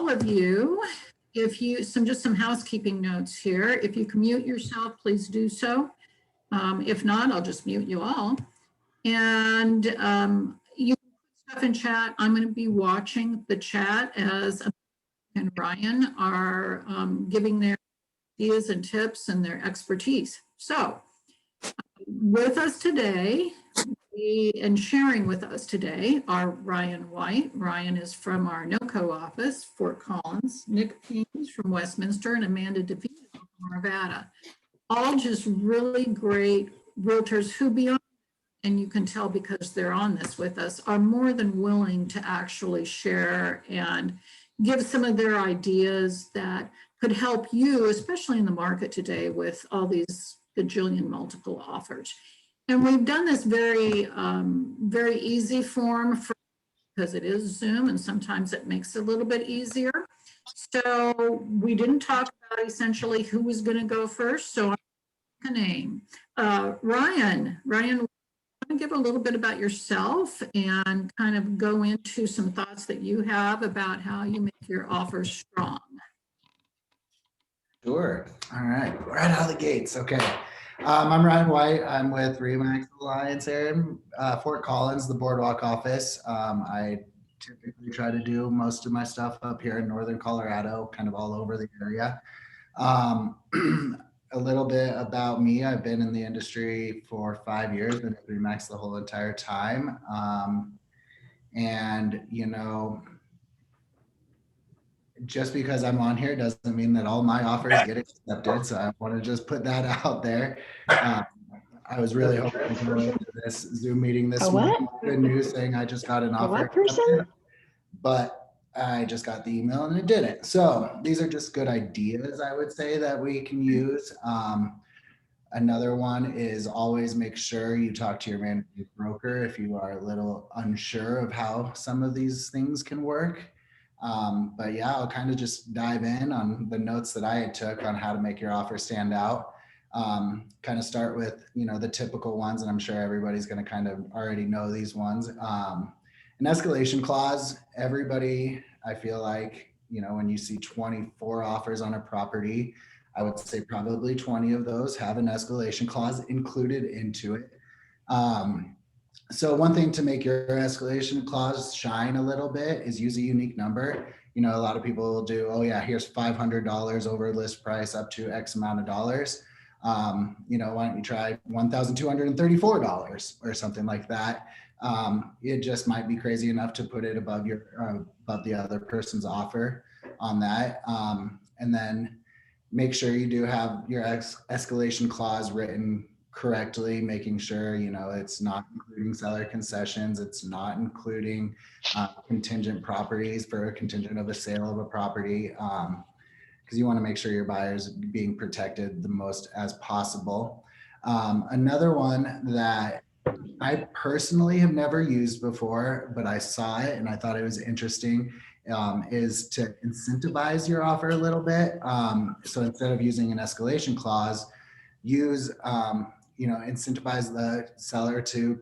all of you, just some housekeeping notes here. If you can mute yourself, please do so. If not, I'll just mute you all. And you can put stuff in chat. I'm going to be watching the chat as and Ryan are giving their ideas and tips and their expertise. So with us today, and sharing with us today are Ryan White. Ryan is from our NOCO office, Fort Collins, Nick Peens from Westminster, and Amanda DeVito from Nevada. All just really great realtors who, beyond, and you can tell because they're on this with us, are more than willing to actually share and give some of their ideas that could help you, especially in the market today with all these gajillion multiple offers. And we've done this very, very easy form because it is Zoom and sometimes it makes it a little bit easier. So we didn't talk about essentially who was going to go first. So I'm going to name Ryan. Ryan, want to give a little bit about yourself and kind of go into some thoughts that you have about how you make your offers strong. Sure. All right. Right out of the gates. Okay. I'm Ryan White. I'm with RE/MAX Alliance here in Fort Collins, the Boardwalk office. I typically try to do most of my stuff up here in Northern Colorado, kind of all over the area. A little bit about me. I've been in the industry for 5 years, been at RE/MAX the whole entire time. And, you know, just because I'm on here doesn't mean that all my offers get accepted. So I want to just put that out there. I was really hoping to go into this Zoom meeting this morning. Good news saying I just got an offer accepted, but I just got the email and it didn't. So these are just good ideas, I would say, that we can use. Another one is always make sure you talk to your managing broker if you are a little unsure of how some of these things can work. But yeah, I'll kind of just dive in on the notes that I took on how to make your offer stand out. Kind of start with, you know, the typical ones, and I'm sure everybody's going to kind of already know these ones. An escalation clause, everybody, I feel like, you know, when you see 24 offers on a property, I would say probably 20 of those have an escalation clause included into it. So one thing to make your escalation clause shine a little bit is use a unique number. You know, a lot of people will do, oh yeah, here's $500 over list price up to X amount of dollars. You know, why don't you try $1,234 or something like that? It just might be crazy enough to put it above above the other person's offer on that. And then make sure you do have your escalation clause written correctly, making sure, you know, it's not including seller concessions, it's not including contingent properties for a contingent of a sale of a property, because you want to make sure your buyer's being protected the most as possible. Another one that I personally have never used before, but I saw it and I thought it was interesting, is to incentivize your offer a little bit. So instead of using an escalation clause, use, you know, incentivize the seller to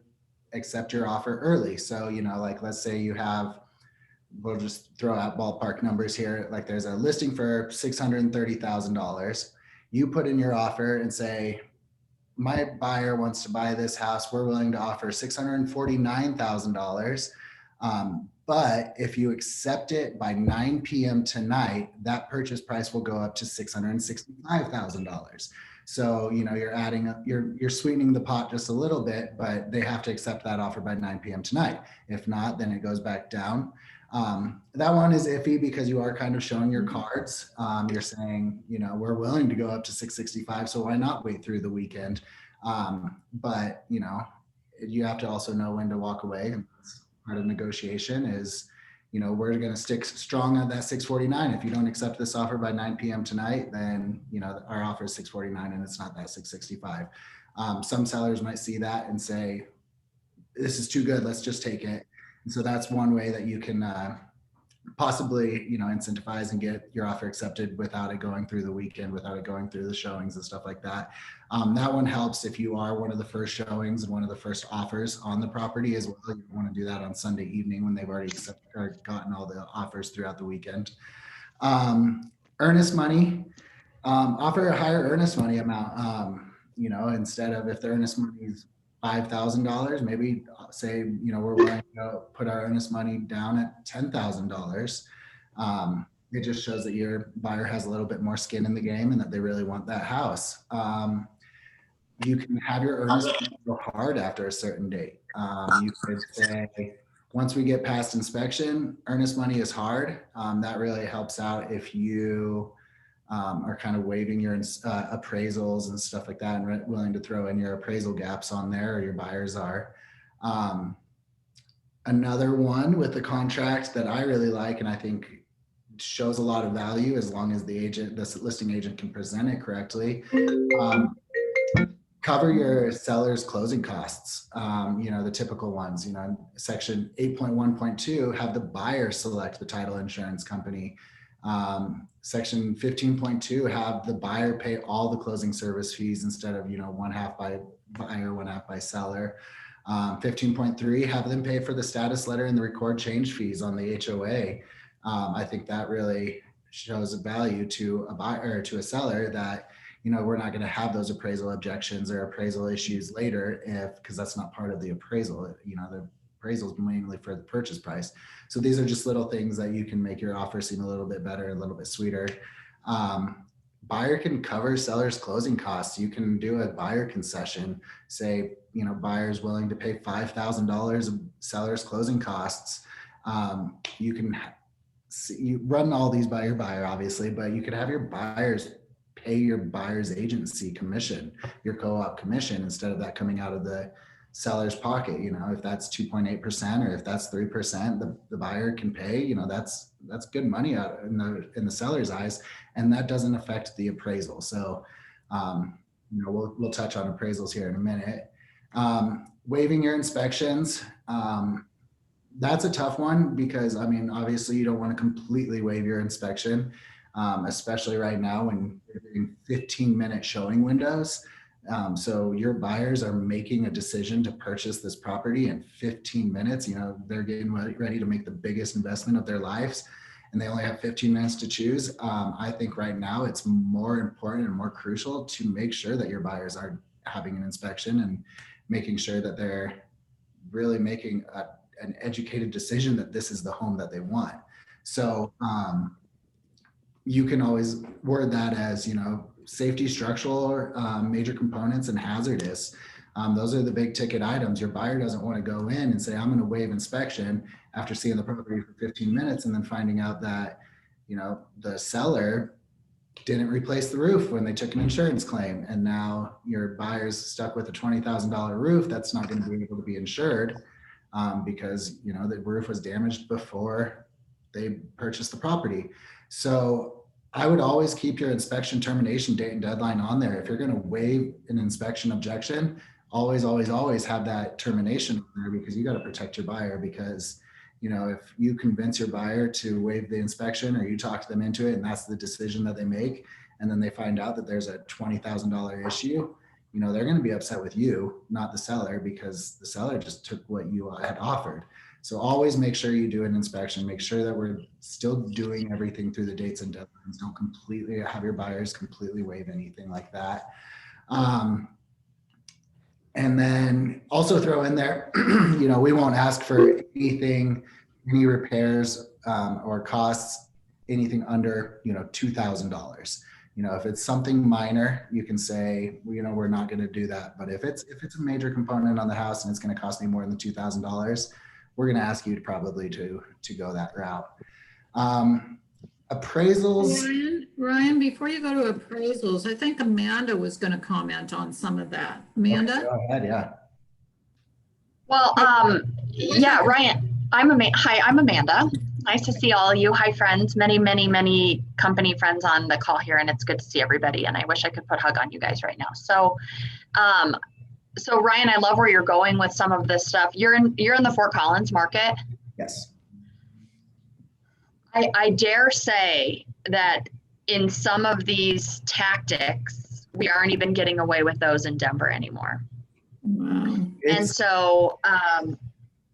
accept your offer early. So, you know, like let's say you have, we'll just throw out ballpark numbers here. Like there's a listing for $630,000. You put in your offer and say, my buyer wants to buy this house. We're willing to offer $649,000. But if you accept it by 9 p.m. tonight, that purchase price will go up to $665,000. So, you know, you're adding, you're sweetening the pot just a little bit, but they have to accept that offer by 9 p.m. tonight. If not, then it goes back down. That one is iffy because you are kind of showing your cards. You're saying, you know, we're willing to go up to 665, so why not wait through the weekend? But, you know, you have to also know when to walk away. And part of negotiation is, you know, we're going to stick strong on that 649. If you don't accept this offer by 9 p.m. tonight, then, you know, our offer is 649 and it's not that 665. Some sellers might see that and say, this is too good, let's just take it. And so that's one way that you can possibly, you know, incentivize and get your offer accepted without it going through the weekend, without it going through the showings and stuff like that. That one helps if you are one of the first showings and one of the first offers on the property as well. You want to do that on Sunday evening when they've already accepted or gotten all the offers throughout the weekend. Earnest money, offer a higher earnest money amount. Instead of if the earnest money is $5,000, maybe say, we're willing to put our earnest money down at $10,000. It just shows that your buyer has a little bit more skin in the game and that they really want that house. You can have your earnest money go hard after a certain date. You could say, once we get past inspection, earnest money is hard. That really helps out if you are kind of waiving your appraisals and stuff like that and willing to throw in your appraisal gaps on there, or your buyers are. Another one with the contract that I really like, and I think shows a lot of value as long as the listing agent can present it correctly. Cover your seller's closing costs. The typical ones, section 8.1.2, have the buyer select the title insurance company. Section 15.2, have the buyer pay all the closing service fees instead of, one half by buyer, one half by seller. 15.3, have them pay for the status letter and the record change fees on the HOA. I think that really shows a value to a buyer or to a seller that, we're not going to have those appraisal objections or appraisal issues later because that's not part of the appraisal. The appraisal is mainly for the purchase price. So these are just little things that you can make your offer seem a little bit better, a little bit sweeter. Buyer can cover seller's closing costs. You can do a buyer concession. Say, buyer's willing to pay $5,000 of seller's closing costs. You run all these by your buyer, obviously, but you could have your buyers pay your buyer's agency commission, your co-op commission, instead of that coming out of the seller's pocket. If that's 2.8% or if that's 3%, the buyer can pay. That's good money out in the seller's eyes, and that doesn't affect the appraisal. So we'll touch on appraisals here in a minute. Waiving your inspections, that's a tough one because obviously you don't want to completely waive your inspection, especially right now when you're doing 15-minute showing windows. So your buyers are making a decision to purchase this property in 15 minutes. They're getting ready to make the biggest investment of their lives, and they only have 15 minutes to choose. I think right now it's more important and more crucial to make sure that your buyers are having an inspection and making sure that they're really making an educated decision that this is the home that they want. So you can always word that as, safety, structural, major components, and hazardous. Those are the big ticket items. Your buyer doesn't want to go in and say, I'm going to waive inspection after seeing the property for 15 minutes and then finding out that, the seller didn't replace the roof when they took an insurance claim. And now your buyer's stuck with a $20,000 roof that's not going to be able to be insured because, the roof was damaged before they purchased the property. So I would always keep your inspection termination date and deadline on there. If you're going to waive an inspection objection, always have that termination on there, because you got to protect your buyer. Because, if you convince your buyer to waive the inspection or you talk to them into it and that's the decision that they make, and then they find out that there's a $20,000 issue, they're going to be upset with you, not the seller, because the seller just took what you had offered. So always make sure you do an inspection, make sure that we're still doing everything through the dates and deadlines. Don't completely have your buyers completely waive anything like that. And then also throw in there, we won't ask for anything, any repairs or costs, anything under, $2,000. If it's something minor, you can say, we're not going to do that. But if it's a major component on the house and it's going to cost me more than $2,000, we're going to ask you to probably to go that route. Appraisals. Ryan, before you go to appraisals, I think Amanda was going to comment on some of that. Amanda? Okay, go ahead, yeah. Well, yeah, Ryan, hi, I'm Amanda. Nice to see all of you. Hi, friends. Many company friends on the call here, and it's good to see everybody. And I wish I could put a hug on you guys right now. So Ryan, I love where you're going with some of this stuff. You're in the Fort Collins market. Yes. I dare say that in some of these tactics, we aren't even getting away with those in Denver anymore. Wow. And so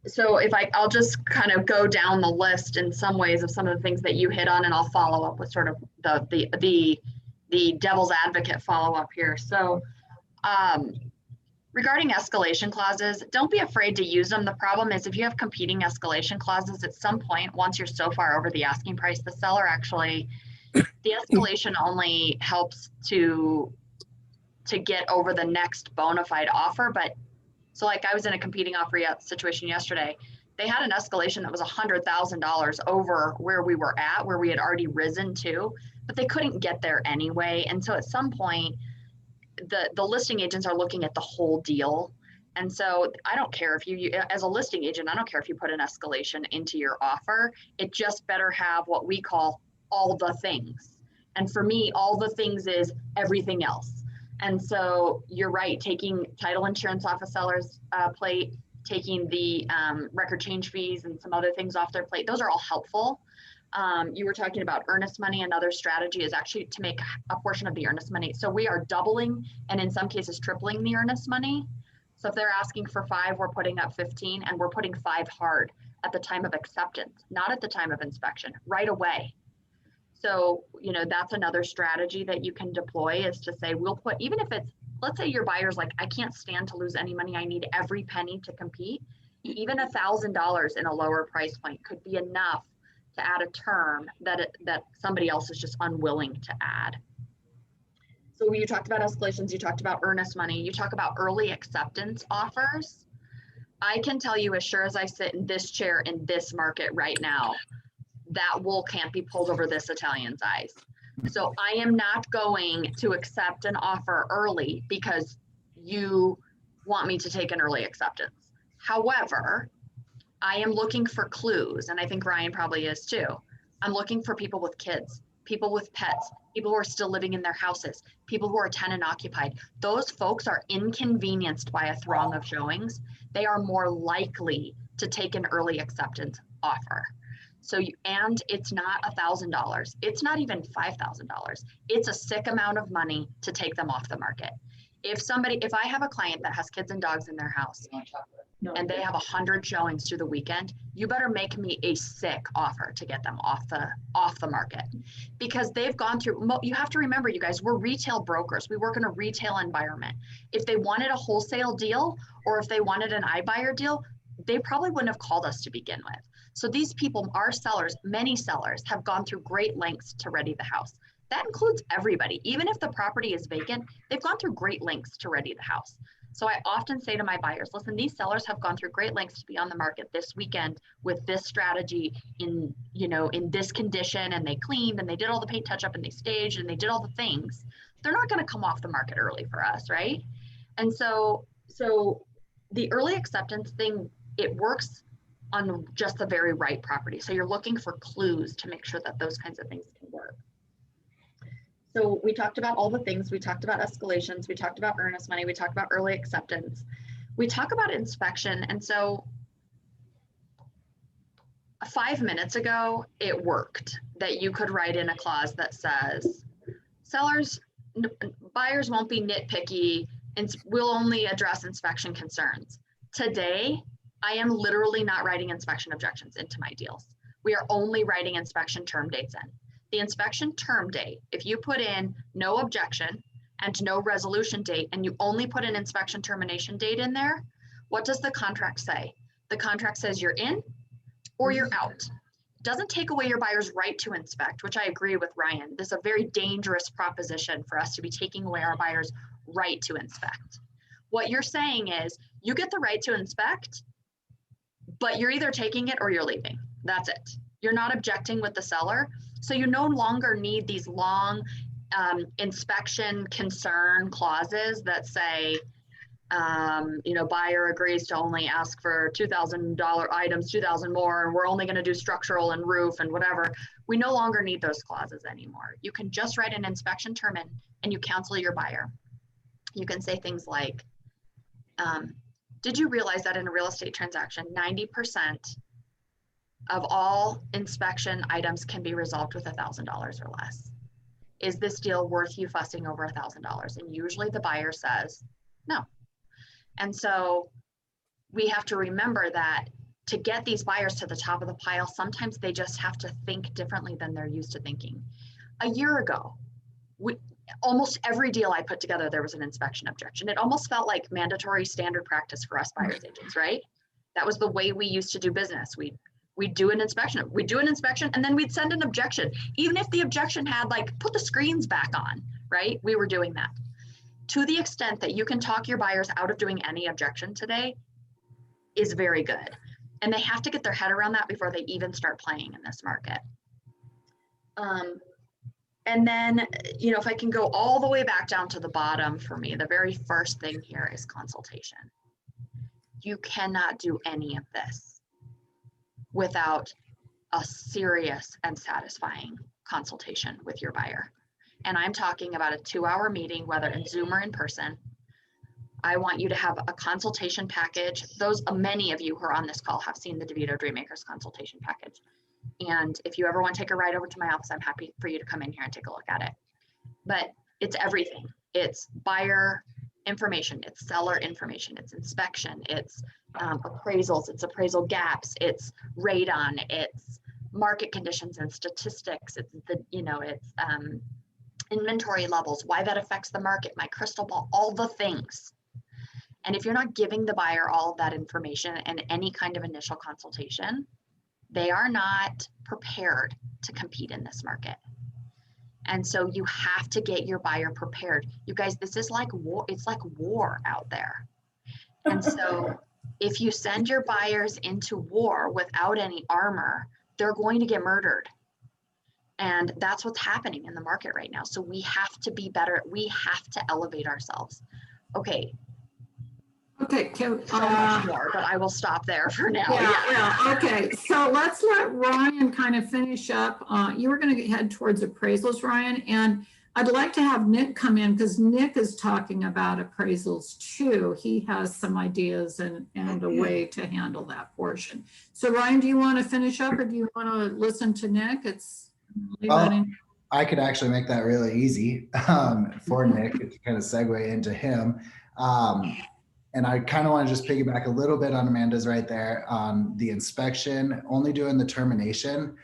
So I'll just kind of go down the list in some ways of some of the things that you hit on, and I'll follow up with sort of the devil's advocate follow up here. So regarding escalation clauses, don't be afraid to use them. The problem is if you have competing escalation clauses at some point, once you're so far over the asking price, the seller actually, the escalation only helps to get over the next bona fide offer. But so like I was in a competing offer situation yesterday. They had an escalation that was $100,000 over where we were at, where we had already risen to, but they couldn't get there anyway. And so at some point, the listing agents are looking at the whole deal. And so I don't care if you, as a listing agent, I don't care if you put an escalation into your offer. It just better have what we call all the things. And for me, all the things is everything else. And so you're right, taking title insurance off a seller's plate, taking the record change fees and some other things off their plate, those are all helpful. You were talking about earnest money. Another strategy is actually to make a portion of the earnest money. So we are doubling and in some cases tripling the earnest money. So if they're asking for 5, we're putting up 15, and we're putting 5 hard at the time of acceptance, not at the time of inspection, right away. So, you know, that's another strategy that you can deploy, is to say, we'll put, even if it's, let's say your buyer's like, I can't stand to lose any money, I need every penny to compete. Even $1,000 in a lower price point could be enough to add a term that somebody else is just unwilling to add. So you talked about escalations, you talked about earnest money, you talk about early acceptance offers. I can tell you, as sure as I sit in this chair in this market right now, that wool can't be pulled over this Italian's eyes. So I am not going to accept an offer early because you want me to take an early acceptance. However, I am looking for clues, and I think Ryan probably is too. I'm looking for people with kids, people with pets, people who are still living in their houses, people who are tenant occupied. Those folks are inconvenienced by a throng of showings. They are more likely to take an early acceptance offer. So and it's not $1,000. It's not even $5,000. It's a sick amount of money to take them off the market. If I have a client that has kids and dogs in their house and they have 100 showings through the weekend, you better make me a sick offer to get them off the market, because they've gone through, you have to remember, you guys, we're retail brokers. We work in a retail environment. If they wanted a wholesale deal, or if they wanted an iBuyer deal, they probably wouldn't have called us to begin with. So these people, our sellers, many sellers, have gone through great lengths to ready the house. That includes everybody. Even if the property is vacant, they've gone through great lengths to ready the house. So I often say to my buyers, listen, these sellers have gone through great lengths to be on the market this weekend with this strategy in this condition, and they cleaned and they did all the paint touch up and they staged and they did all the things. They're not going to come off the market early for us, right? And so the early acceptance thing, it works on just the very right property. So you're looking for clues to make sure that those kinds of things can work. So we talked about all the things. We talked about escalations. We talked about earnest money. We talked about early acceptance. We talk about inspection. And so 5 minutes ago, it worked that you could write in a clause that says, buyers won't be nitpicky and we'll only address inspection concerns. Today, I am literally not writing inspection objections into my deals. We are only writing inspection term dates in. The inspection term date, if you put in no objection and no resolution date, and you only put an inspection termination date in there, what does the contract say? The contract says you're in or you're out. It doesn't take away your buyer's right to inspect, which I agree with Ryan. This is a very dangerous proposition for us to be taking away our buyer's right to inspect. What you're saying is you get the right to inspect, but you're either taking it or you're leaving. That's it. You're not objecting with the seller. So you no longer need these long inspection concern clauses that say, buyer agrees to only ask for $2,000 items, 2,000 more, and we're only going to do structural and roof and whatever. We no longer need those clauses anymore. You can just write an inspection term in and you counsel your buyer. You can say things like, did you realize that in a real estate transaction, 90% of all inspection items can be resolved with $1,000 or less? Is this deal worth you fussing over $1,000? And usually the buyer says no. And so we have to remember that to get these buyers to the top of the pile, sometimes they just have to think differently than they're used to thinking. A year ago, almost every deal I put together, there was an inspection objection. It almost felt like mandatory standard practice for us buyers agents, right? That was the way we used to do business. We'd do an inspection, and then we'd send an objection. Even if the objection had like, put the screens back on, right? We were doing that. To the extent that you can talk your buyers out of doing any objection today is very good. And they have to get their head around that before they even start playing in this market. And then, you know, if I can go all the way back down to the bottom for me, the very first thing here is consultation. You cannot do any of this without a serious and satisfying consultation with your buyer. And I'm talking about a 2-hour meeting, whether in Zoom or in person. I want you to have a consultation package. Many of you who are on this call have seen the DeVito Dreammakers consultation package. And if you ever want to take a ride over to my office, I'm happy for you to come in here and take a look at it. But it's everything. It's buyer information, it's seller information, it's inspection, it's appraisals, it's appraisal gaps, it's radon, it's market conditions and statistics, it's it's inventory levels, why that affects the market, my crystal ball, all the things. And if you're not giving the buyer all of that information and any kind of initial consultation, they are not prepared to compete in this market. And so you have to get your buyer prepared. You guys, this is like war. It's like war out there. And so if you send your buyers into war without any armor, they're going to get murdered. And that's what's happening in the market right now. So we have to be better. We have to elevate ourselves. Okay. Okay, So much more, but I will stop there for now. Yeah. Okay, so let's let Ryan kind of finish up. You were going to head towards appraisals, Ryan, and I'd like to have Nick come in because Nick is talking about appraisals too. He has some ideas and a way to handle that portion. So Ryan, do you want to finish up or do you want to listen to Nick? I could actually make that really easy for Nick to kind of segue into him. And I kind of want to just piggyback a little bit on Amanda's right there on the inspection, only doing the termination.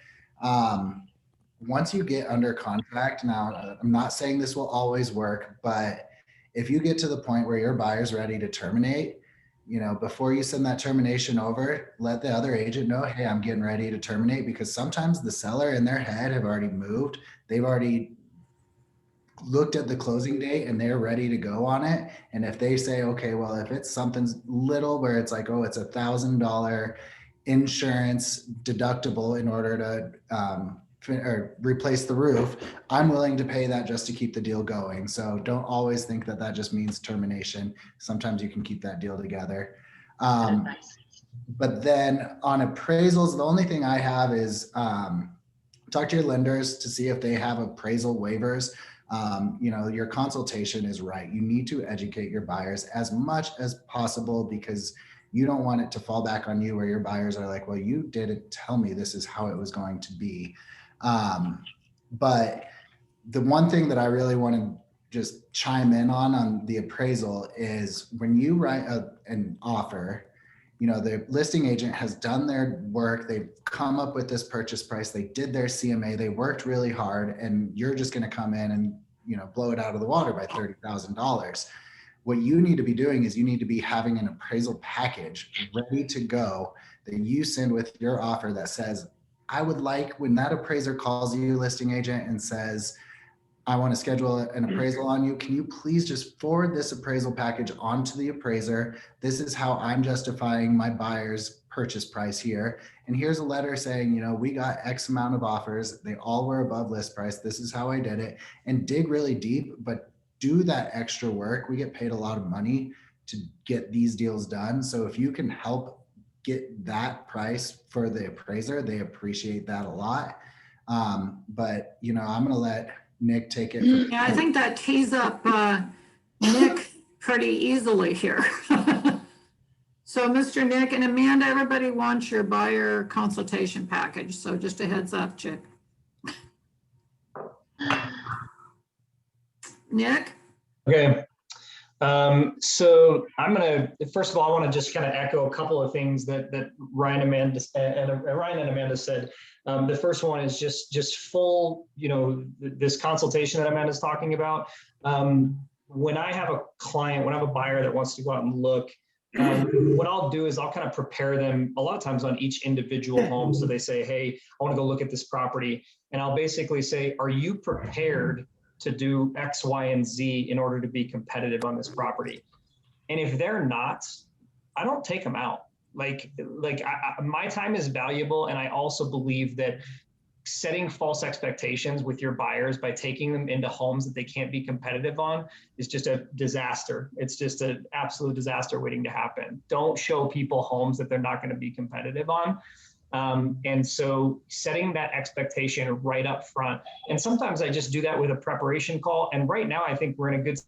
Once you get under contract, now I'm not saying this will always work, but if you get to the point where your buyer's ready to terminate, you know, before you send that termination over, let the other agent know, hey, I'm getting ready to terminate, because sometimes the seller in their head have already moved. They've already looked at the closing date and they're ready to go on it. And if they say, okay, well, if it's something little where it's like, oh, it's $1,000 insurance deductible in order to or replace the roof, I'm willing to pay that just to keep the deal going. So don't always think that that just means termination. Sometimes you can keep that deal together. But then on appraisals, the only thing I have is talk to your lenders to see if they have appraisal waivers. You know, your consultation is right. You need to educate your buyers as much as possible because you don't want it to fall back on you where your buyers are like, well, you didn't tell me this is how it was going to be. But the one thing that I really want to just chime in on the appraisal is when you write an offer, you know, the listing agent has done their work. They've come up with this purchase price. They did their CMA. They worked really hard, and you're just going to come in and, you know, blow it out of the water by $30,000. What you need to be doing is you need to be having an appraisal package ready to go that you send with your offer that says, I would like, when that appraiser calls you, listing agent, and says, I want to schedule an appraisal on you, can you please just forward this appraisal package onto the appraiser? This is how I'm justifying my buyer's purchase price here. And here's a letter saying, you know, we got X amount of offers. They all were above list price. This is how I did it. And dig really deep, but do that extra work. We get paid a lot of money to get these deals done. So if you can help get that price for the appraiser, they appreciate that a lot. But, you know, I'm going to let Nick take it. Yeah, I think that tees up Nick pretty easily here. So Mr. Nick and Amanda, everybody wants your buyer consultation package. So just a heads up, chick. Nick? Okay. So I'm going to, first of all, I want to just kind of echo a couple of things that Ryan and Amanda said. The first one is just full, this consultation that Amanda's talking about. When I have a client, when I have a buyer that wants to go out and look, what I'll do is I'll kind of prepare them a lot of times on each individual home. So they say, hey, I want to go look at this property. And I'll basically say, are you prepared to do X, Y, and Z in order to be competitive on this property? And if they're not, I don't take them out. My time is valuable. And I also believe that setting false expectations with your buyers by taking them into homes that they can't be competitive on is just a disaster. It's just an absolute disaster waiting to happen. Don't show people homes that they're not going to be competitive on. And so setting that expectation right up front. And sometimes I just do that with a preparation call. And right now, I think we're in a good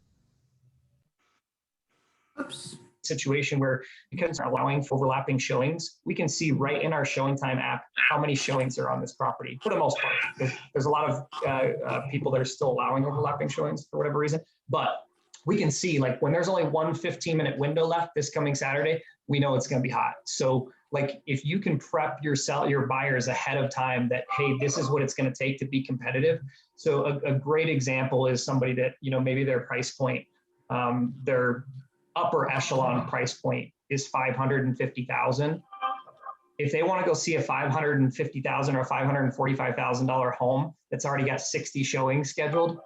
situation where, because we're allowing for overlapping showings, we can see right in our showing time app how many showings are on this property for the most part. There's a lot of people that are still allowing overlapping showings for whatever reason, but we can see like when there's only one 15-minute window left this coming Saturday, we know it's going to be hot. So like if you can prep your buyers ahead of time that, hey, this is what it's going to take to be competitive. So a great example is somebody that, maybe their price point, their upper echelon price point is $550,000. If they want to go see a $550,000 or $545,000 home that's already got 60 showings scheduled,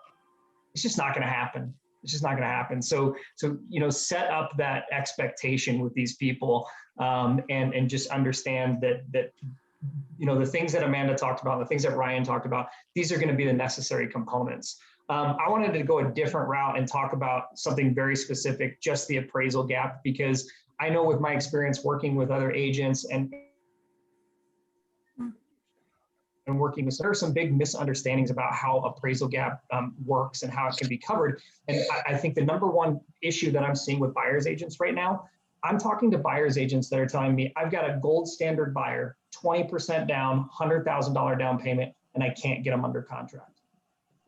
it's just not going to happen. It's just not going to happen. So set up that expectation with these people, and just understand that the things that Amanda talked about, the things that Ryan talked about, these are going to be the necessary components. I wanted to go a different route and talk about something very specific, just the appraisal gap, because I know with my experience working with other agents and working with, there are some big misunderstandings about how appraisal gap works and how it can be covered. And I think the number one issue that I'm seeing with buyer's agents right now, I'm talking to buyer's agents that are telling me, I've got a gold standard buyer, 20% down, $100,000 down payment, and I can't get them under contract.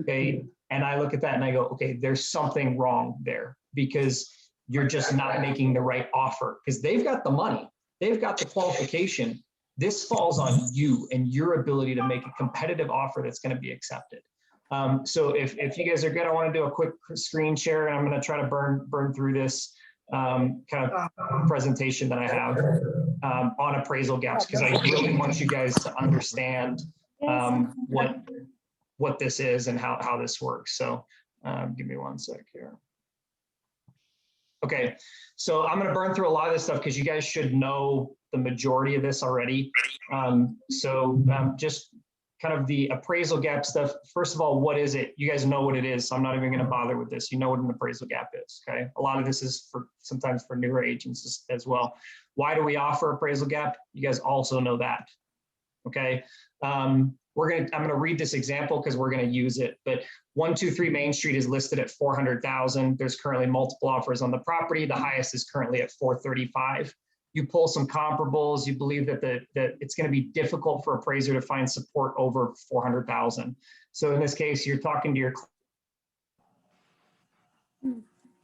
Okay. And I look at that and I go, okay, there's something wrong there, because you're just not making the right offer, because they've got the money, they've got the qualification. This falls on you and your ability to make a competitive offer that's going to be accepted. So if you guys are good, I want to do a quick screen share, and I'm going to try to burn through this kind of presentation that I have on appraisal gaps, because I really want you guys to understand what this is and how this works. So give me one sec here. Okay, so I'm going to burn through a lot of this stuff because you guys should know the majority of this already. Just kind of the appraisal gap stuff. First of all, what is it? You guys know what it is, so I'm not even going to bother with this. You know what an appraisal gap is, okay? A lot of this is sometimes for newer agents as well. Why do we offer appraisal gap? You guys also know that, okay? I'm going to read this example because we're going to use it, but 123 Main Street is listed at 400,000. There's currently multiple offers on the property. The highest is currently at 435. You pull some comparables, you believe that it's going to be difficult for appraiser to find support over 400,000. So in this case, you're talking to your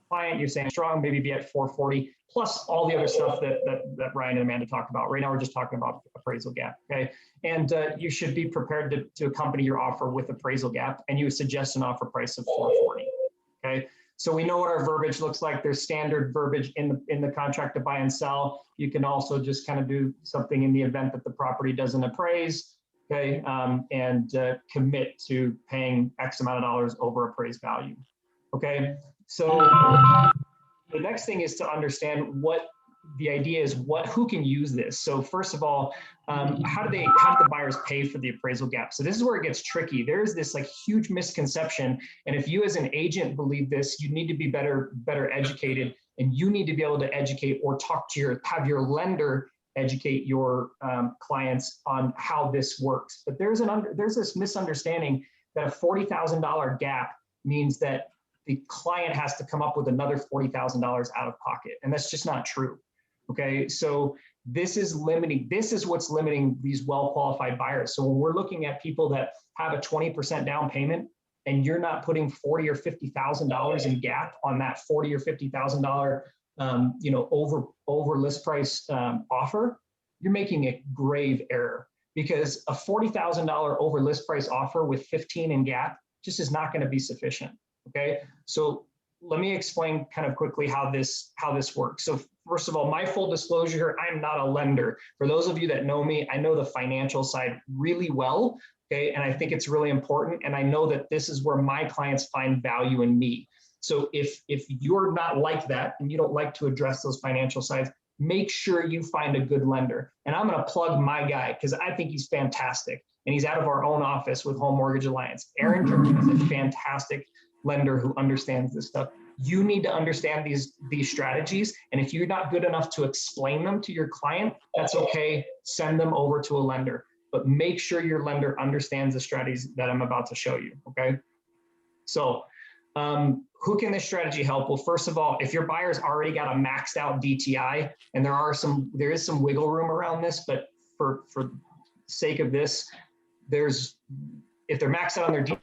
client, you're saying strong, maybe be at 440, plus all the other stuff that Ryan and Amanda talked about. Right now, we're just talking about appraisal gap, okay? And you should be prepared to accompany your offer with appraisal gap, and you would suggest an offer price of 440, okay? So we know what our verbiage looks like. There's standard verbiage in the contract to buy and sell. You can also just kind of do something in the event that the property doesn't appraise, okay, and commit to paying X amount of dollars over appraised value, okay? So the next thing is to understand what the idea is, who can use this. So first of all, how do the buyers pay for the appraisal gap? So this is where it gets tricky. There's this like huge misconception. And if you as an agent believe this, you need to be better educated, and you need to be able to educate or have your lender educate your clients on how this works. But there's this misunderstanding that a $40,000 gap means that the client has to come up with another $40,000 out of pocket. And that's just not true. Okay, so this is what's limiting these well-qualified buyers. So when we're looking at people that have a 20% down payment, and you're not putting $40,000 or $50,000 in gap on that $40,000 or $50,000, you know, over list price offer, you're making a grave error, because a $40,000 over list price offer with 15 in gap just is not going to be sufficient. Okay, so let me explain kind of quickly how this works. So first of all, my full disclosure, I'm not a lender. For those of you that know me, I know the financial side really well. Okay, and I think it's really important, and I know that this is where my clients find value in me. So if you're not like that and you don't like to address those financial sides, make sure you find a good lender. And I'm going to plug my guy because I think he's fantastic, and he's out of our own office with Home Mortgage Alliance. Aaron Turkey is a fantastic lender who understands this stuff. You need to understand these strategies, and if you're not good enough to explain them to your client, that's okay. Send them over to a lender, but make sure your lender understands the strategies that I'm about to show you. Okay, so who can this strategy help? Well, first of all, if your buyer's already got a maxed out DTI, and there is some wiggle room around this, but for sake of this, if they're maxed out on their DTI,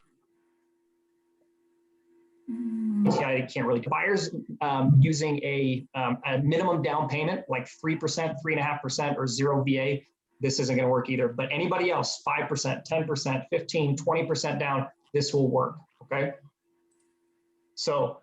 you can't really. Buyers using a minimum down payment like 3%, 3.5%, or 0 VA, this isn't going to work either. But anybody else, 5%, 10%, 15, 20% down, this will work. Okay. So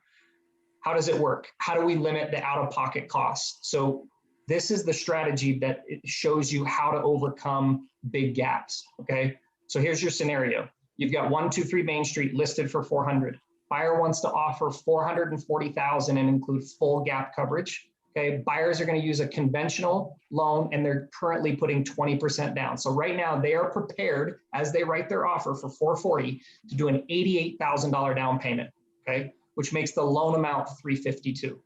how does it work? How do we limit the out-of-pocket costs? So this is the strategy that it shows you how to overcome big gaps. Okay. So here's your scenario. You've got 123 Main Street listed for 400. Buyer wants to offer 440,000 and include full gap coverage. Okay. Buyers are going to use a conventional loan, and they're currently putting 20% down. So right now they are prepared, as they write their offer for 440, to do an $88,000 down payment. Okay, which makes the loan amount 352.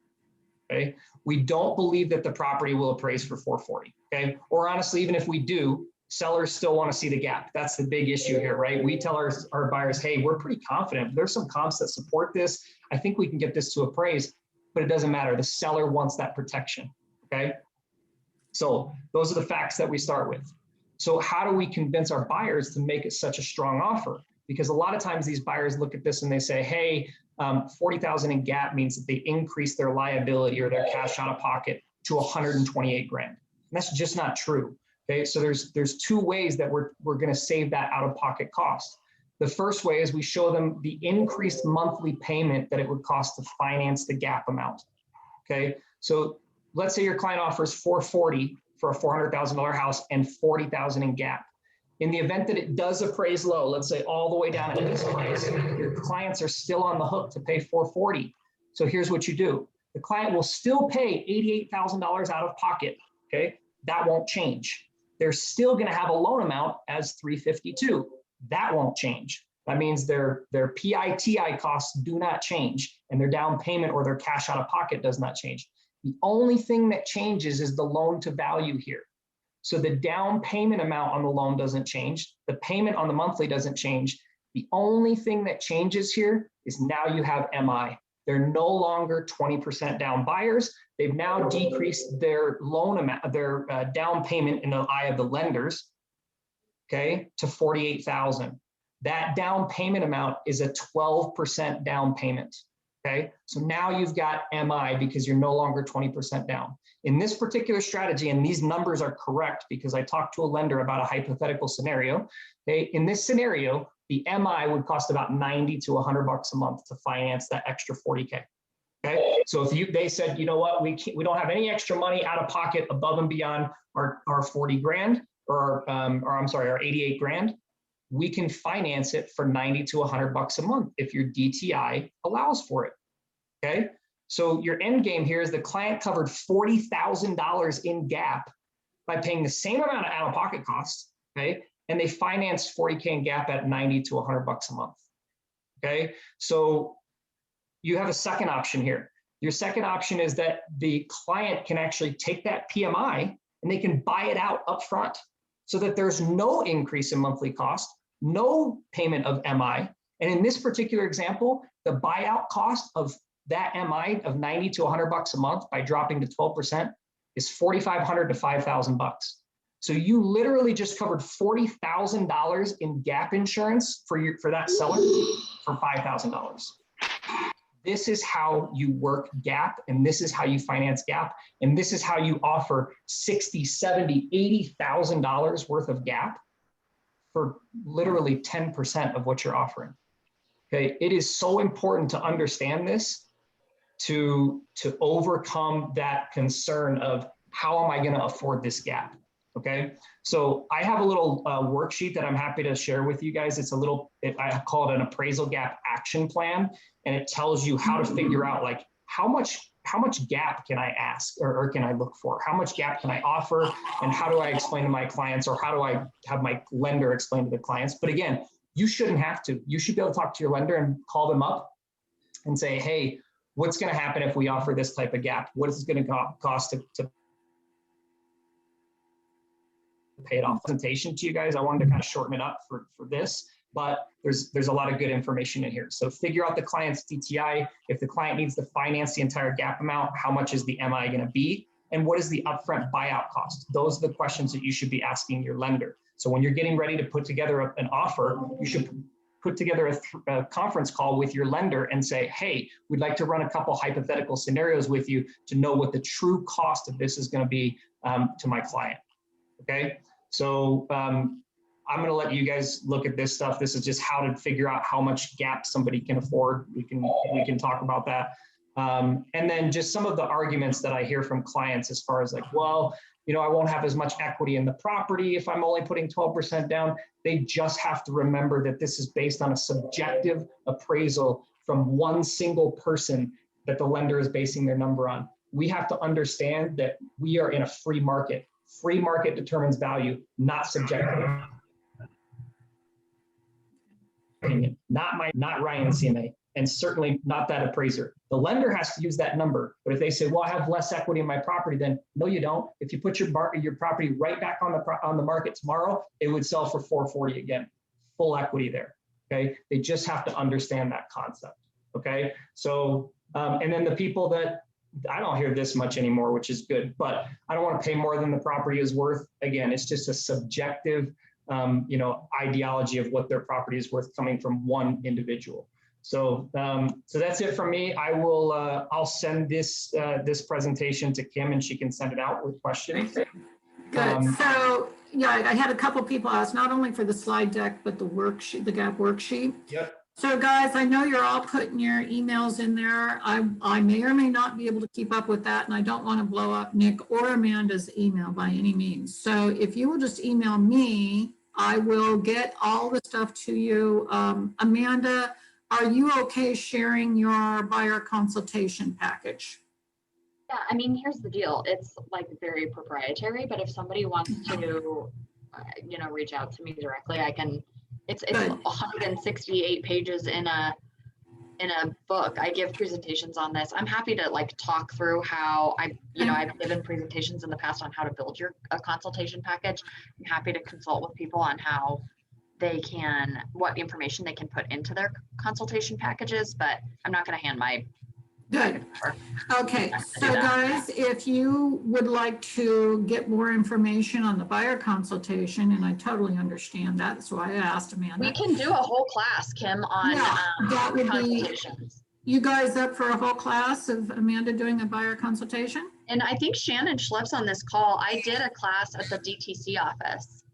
Okay, we don't believe that the property will appraise for 440. Okay, or honestly, even if we do, sellers still want to see the gap. That's the big issue here, right? We tell our buyers, hey, we're pretty confident. There's some comps that support this. I think we can get this to appraise, but it doesn't matter. The seller wants that protection. Okay, so those are the facts that we start with. So how do we convince our buyers to make it such a strong offer? Because a lot of times these buyers look at this and they say, hey, 40,000 in gap means that they increase their liability or their cash out of pocket to 128 grand. And that's just not true. Okay, so there's two ways that we're going to save that out of pocket cost. The first way is we show them the increased monthly payment that it would cost to finance the gap amount. Okay, so let's say your client offers 440 for a $400,000 house and 40,000 in gap. In the event that it does appraise low, let's say all the way down at this price, your clients are still on the hook to pay 440. So here's what you do. The client will still pay $88,000 out of pocket. Okay, that won't change. They're still going to have a loan amount as 352. That won't change. That means their PITI costs do not change, and their down payment or their cash out of pocket does not change. The only thing that changes is the loan to value here. So the down payment amount on the loan doesn't change. The payment on the monthly doesn't change. The only thing that changes here is now you have MI. They're no longer 20% down buyers. They've now decreased their loan amount, their down payment in the eye of the lenders, okay, to 48,000. That down payment amount is a 12% down payment. Okay, so now you've got MI because you're no longer 20% down. In this particular strategy, and these numbers are correct because I talked to a lender about a hypothetical scenario. Okay, in this scenario, the MI would cost about 90 to 100 bucks a month to finance that extra 40K. Okay, so if they said, you know what, we don't have any extra money out of pocket above and beyond our 40 grand or I'm sorry, our 88 grand, we can finance it for 90 to 100 bucks a month if your DTI allows for it. Okay, so your end game here is the client covered $40,000 in gap by paying the same amount of out-of-pocket costs. Okay, and they financed 40K in gap at 90 to 100 bucks a month. Okay, so you have a second option here. Your second option is that the client can actually take that PMI and they can buy it out up front, so that there's no increase in monthly cost, no payment of MI. And in this particular example, the buyout cost of that MI of 90 to 100 bucks a month by dropping to 12% is 4,500 to 5,000 bucks. So you literally just covered $40,000 in gap insurance for that seller for $5,000. This is how you work gap, and this is how you finance gap, and this is how you offer $60, $70, $80,000 worth of gap for literally 10% of what you're offering. Okay, it is so important to understand this to overcome that concern of how am I going to afford this gap? Okay, so I have a little worksheet that I'm happy to share with you guys. It's a little, I call it an appraisal gap action plan, and it tells you how to figure out like how much gap can I ask or can I look for? How much gap can I offer? And how do I explain to my clients, or how do I have my lender explain to the clients? But again, you shouldn't have to. You should be able to talk to your lender and call them up and say, hey, what's going to happen if we offer this type of gap? What is it going to cost to pay it off? Presentation to you guys. I wanted to kind of shorten it up for this, but there's a lot of good information in here. So figure out the client's DTI. If the client needs to finance the entire gap amount, how much is the MI going to be? And what is the upfront buyout cost? Those are the questions that you should be asking your lender. So when you're getting ready to put together an offer, you should put together a conference call with your lender and say, hey, we'd like to run a couple hypothetical scenarios with you to know what the true cost of this is going to be to my client. Okay, so I'm going to let you guys look at this stuff. This is just how to figure out how much gap somebody can afford. We can talk about that. And then just some of the arguments that I hear from clients as far as like, well, you know, I won't have as much equity in the property if I'm only putting 12% down. They just have to remember that this is based on a subjective appraisal from one single person that the lender is basing their number on. We have to understand that we are in a free market. Free market determines value, not subjective opinion. Not Ryan's CMA, and certainly not that appraiser. The lender has to use that number. But if they say, well, I have less equity in my property, then no, you don't. If you put your property right back on the market tomorrow, it would sell for $440 again, full equity there. Okay, they just have to understand that concept. Okay, so and then the people that I don't hear this much anymore, which is good, but I don't want to pay more than the property is worth. Again, it's just a subjective, you know, ideology of what their property is worth coming from one individual. So, so that's it from me. I will, I'll send this this presentation to Kim, and she can send it out with questions. Good. So, yeah, I had a couple people ask, not only for the slide deck, but the worksheet, the gap worksheet. Yep. So guys, I know you're all putting your emails in there. I may or may not be able to keep up with that, and I don't want to blow up Nick or Amanda's email by any means. So if you will just email me, I will get all the stuff to you. Amanda, are you okay sharing your buyer consultation package? Yeah, I mean, here's the deal. It's like very proprietary, but if somebody wants to, you know, reach out to me directly, I can. It's 168 pages in a book. I give presentations on this. I'm happy to like talk through how I've given presentations in the past on how to build a consultation package. I'm happy to consult with people on how they can, what information they can put into their consultation packages, but I'm not going to hand my. Good. Okay, so guys, if you would like to get more information on the buyer consultation, and I totally understand that, that's why I asked Amanda. We can do a whole class, Kim, on that would consultations. Be, you guys up for a whole class of Amanda doing a buyer consultation? And I think Shannon Schlipp's on this call. I did a class at the DTC office,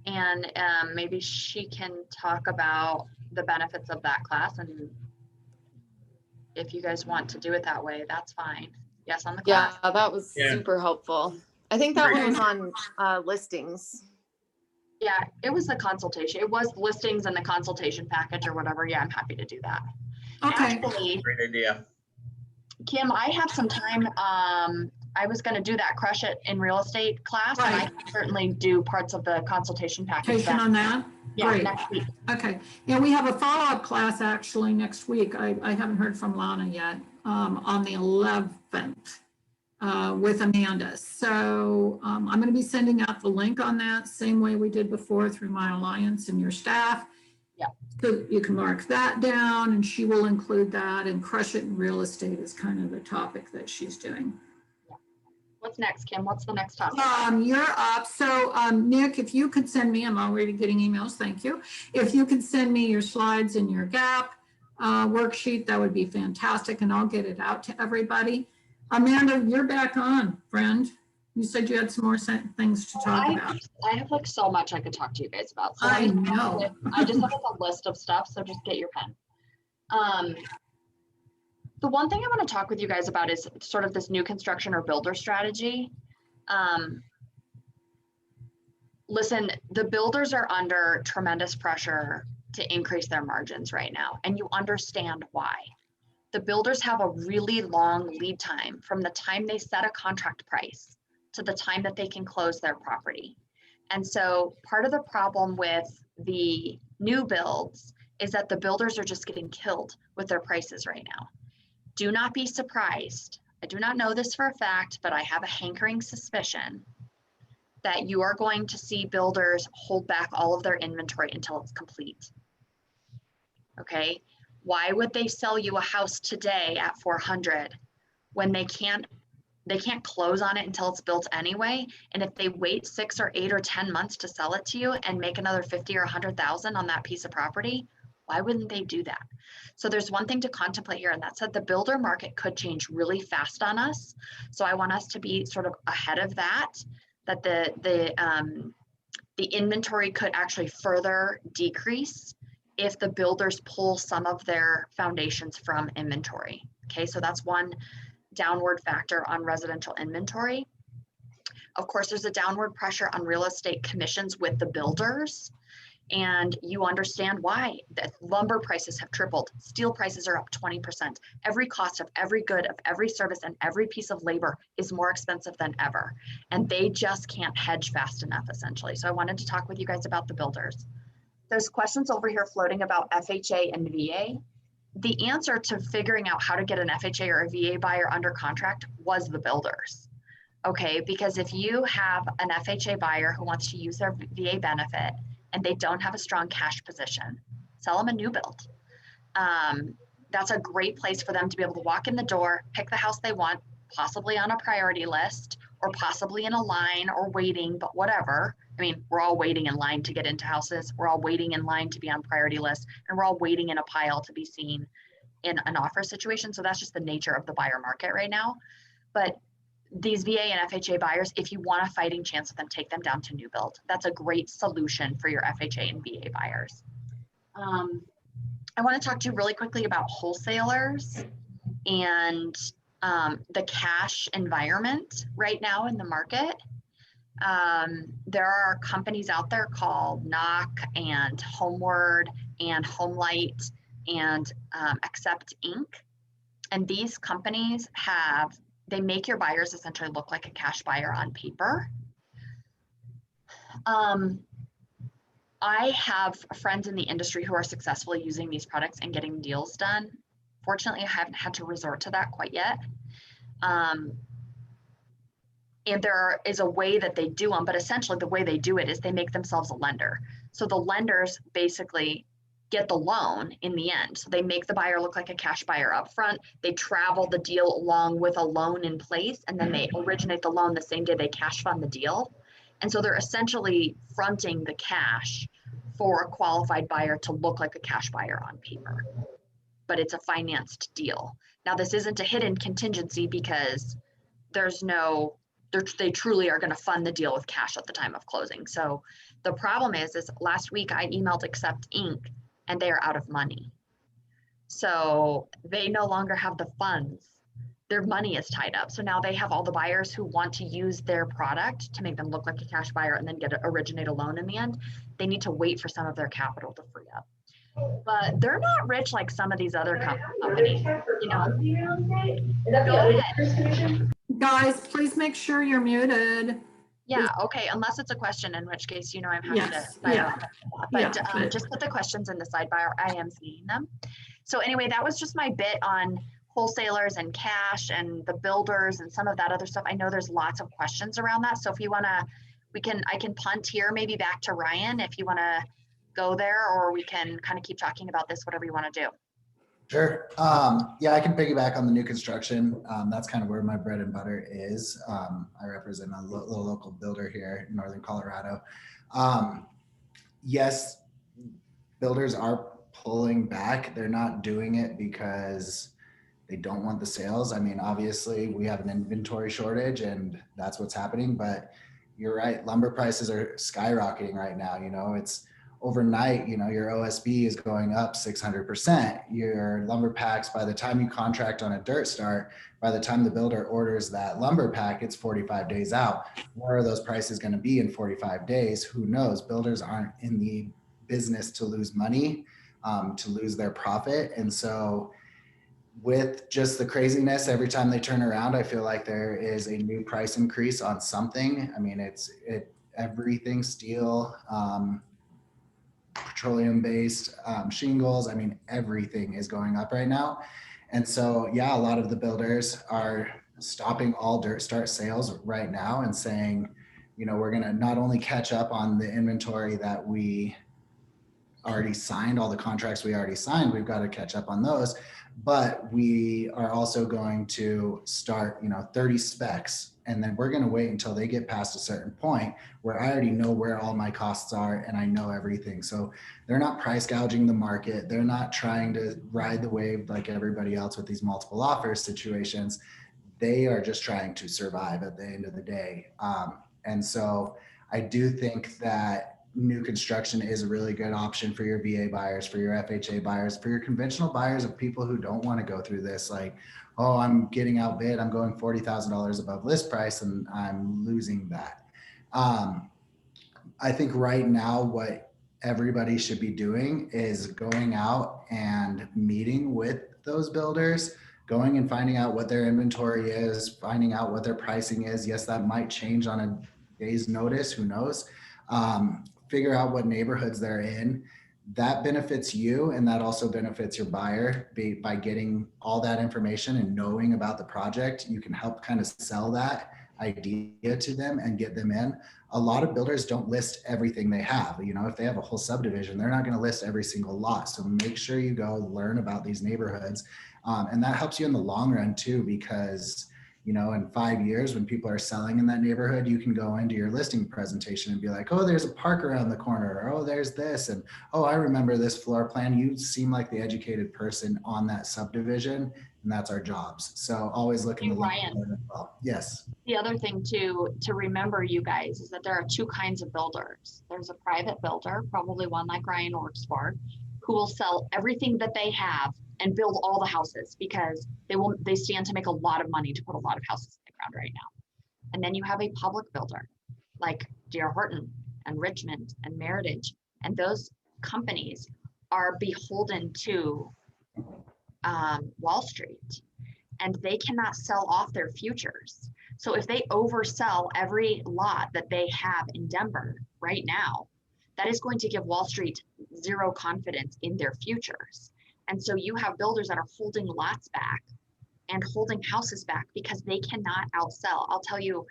and maybe she can talk about the benefits of that class, and if you guys want to do it that way, that's fine. Yes, on the class. Yeah, that was super helpful. I think that one was on listings. Yeah, it was the consultation. It was listings and the consultation package or whatever. Yeah, I'm happy to do that. Okay. Actually, great idea. Kim, I have some time. I was going to do that Crush It in Real Estate class, and I can certainly do parts of the consultation package. On that? Yeah, Great. next week. Okay. Yeah, we have a follow-up class actually next week. I haven't heard from Lana yet, on the 11th with Amanda. So I'm going to be sending out the link on that same way we did before through my alliance and your staff. Yeah. So you can mark that down, and she will include that, and Crush It in Real Estate is kind of the topic that she's doing. What's next, Kim? What's the next topic? You're up. So Nick, if you could send me, I'm already getting emails, thank you. If you could send me your slides and your gap, worksheet, that would be fantastic, and I'll get it out to everybody. Amanda, you're back on, friend. You said you had some more things to talk about. I have like so much I could talk to you guys about. So I know. I just have like a list of stuff, so just get your pen. The one thing I want to talk with you guys about is sort of this new construction or builder strategy. Listen, the builders are under tremendous pressure to increase their margins right now, and you understand why. The builders have a really long lead time from the time they set a contract price to the time that they can close their property. And so part of the problem with the new builds is that the builders are just getting killed with their prices right now. Do not be surprised. I do not know this for a fact, but I have a hankering suspicion that you are going to see builders hold back all of their inventory until it's complete. Okay, why would they sell you a house today at 400 when they can't close on it until it's built anyway? And if they wait 6 or 8 or 10 months to sell it to you and make another 50 or 100,000 on that piece of property, why wouldn't they do that? So there's one thing to contemplate here, and that's that the builder market could change really fast on us. So I want us to be sort of ahead of that, that the inventory could actually further decrease if the builders pull some of their foundations from inventory. Okay, so that's one downward factor on residential inventory. Of course, there's a downward pressure on real estate commissions with the builders. And you understand why. The lumber prices have tripled. Steel prices are up 20%. Every cost of every good, of every service, and every piece of labor is more expensive than ever. And they just can't hedge fast enough, essentially. So I wanted to talk with you guys about the builders. There's questions over here floating about FHA and VA. The answer to figuring out how to get an FHA or a VA buyer under contract was the builders. Okay, because if you have an FHA buyer who wants to use their VA benefit and they don't have a strong cash position, sell them a new build. That's a great place for them to be able to walk in the door, pick the house they want, possibly on a priority list or possibly in a line or waiting, but whatever. I mean, we're all waiting in line to get into houses. We're all waiting in line to be on priority list, and we're all waiting in a pile to be seen in an offer situation. So that's just the nature of the buyer market right now. But these VA and FHA buyers, if you want a fighting chance with them, take them down to new build. That's a great solution for your FHA and VA buyers. I want to talk to you really quickly about wholesalers and the cash environment right now in the market. There are companies out there called Knock and Homeward and Homelight and Accept Inc. And these companies they make your buyers essentially look like a cash buyer on paper. I have friends in the industry who are successfully using these products and getting deals done. Fortunately, I haven't had to resort to that quite yet. And there is a way that they do them, but essentially the way they do it is they make themselves a lender. So the lenders basically get the loan in the end. So they make the buyer look like a cash buyer up front. They travel the deal along with a loan in place, and then they originate the loan the same day they cash fund the deal. And so they're essentially fronting the cash for a qualified buyer to look like a cash buyer on paper, but it's a financed deal. Now, this isn't a hidden contingency because they truly are going to fund the deal with cash at the time of closing. So the problem is last week I emailed Accept Inc. and they are out of money. So they no longer have the funds. Their money is tied up. So now they have all the buyers who want to use their product to make them look like a cash buyer and then originate a loan in the end. They need to wait for some of their capital to free up. But they're not rich like some of these other companies. You know, go ahead. Guys, please make sure you're muted. Yeah, okay, unless it's a question, in which case, you know, I'm happy Yes, to yeah. But just put the questions in the sidebar. I am seeing them. So anyway, that was just my bit on wholesalers and cash and the builders and some of that other stuff. I know there's lots of questions around that. So if you want to, I can punt here, maybe back to Ryan if you want to go there, or we can kind of keep talking about this, whatever you want to do. Sure. Yeah, I can piggyback on the new construction. That's kind of where my bread and butter is. I represent a little local builder here in Northern Colorado. Yes, builders are pulling back. They're not doing it because they don't want the sales. I mean, obviously we have an inventory shortage and that's what's happening, but you're right. Lumber prices are skyrocketing right now. You know, it's overnight, you know, your OSB is going up 600%. Your lumber packs, by the time you contract on a dirt start, by the time the builder orders that lumber pack, it's 45 days out. Where are those prices going to be in 45 days? Who knows? Builders aren't in the business to lose money, to lose their profit. And so with just the craziness, every time they turn around, I feel like there is a new price increase on something. I mean, everything, steel, petroleum based, shingles. I mean, everything is going up right now. And so, yeah, a lot of the builders are stopping all dirt start sales right now and saying, you know, we're going to not only catch up on the inventory that we already signed, all the contracts we already signed, we've got to catch up on those. But we are also going to start, you know, 30 specs. And then we're going to wait until they get past a certain point where I already know where all my costs are and I know everything. So they're not price gouging the market. They're not trying to ride the wave like everybody else with these multiple offers situations. They are just trying to survive at the end of the day. And so I do think that new construction is a really good option for your VA buyers, for your FHA buyers, for your conventional buyers of people who don't want to go through this. Like, oh, I'm getting outbid. I'm going $40,000 above list price and I'm losing that. I think right now what everybody should be doing is going out and meeting with those builders, going and finding out what their inventory is, finding out what their pricing is. Yes, that might change on a day's notice, who knows? Figure out what neighborhoods they're in. That benefits you and that also benefits your buyer by getting all that information and knowing about the project. You can help kind of sell that idea to them and get them in. A lot of builders don't list everything they have. You know, if they have a whole subdivision, they're not going to list every single lot. So make sure you go learn about these neighborhoods. And that helps you in the long run too, because you know, in 5 years when people are selling in that neighborhood, you can go into your listing presentation and be like, oh, there's a park around the corner, or oh, there's this, and oh, I remember this floor plan. You seem like the educated person on that subdivision, and that's our jobs. So always looking Hey, Ryan. as well. Yes. The other thing to remember, you guys, is that there are two kinds of builders. There's a private builder, probably one like Ryan works for, who will sell everything that they have and build all the houses because they stand to make a lot of money to put a lot of houses in the ground right now. And then you have a public builder like D.R. Horton and Richmond and Meritage, and those companies are beholden to Wall Street, and they cannot sell off their futures. So if they oversell every lot that they have in Denver right now, that is going to give Wall Street zero confidence in their futures. And so you have builders that are holding lots back and holding houses back because they cannot outsell. I'll tell you,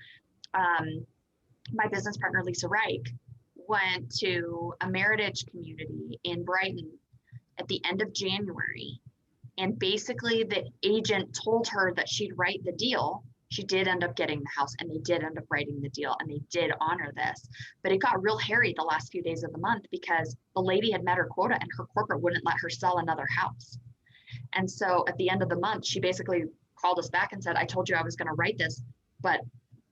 my business partner, Lisa Reich, went to a Meritage community in Brighton at the end of January. And basically the agent told her that she'd write the deal. She did end up getting the house and they did end up writing the deal and they did honor this. But it got real hairy the last few days of the month because the lady had met her quota and her corporate wouldn't let her sell another house. And so at the end of the month, she basically called us back and said, I told you I was going to write this, but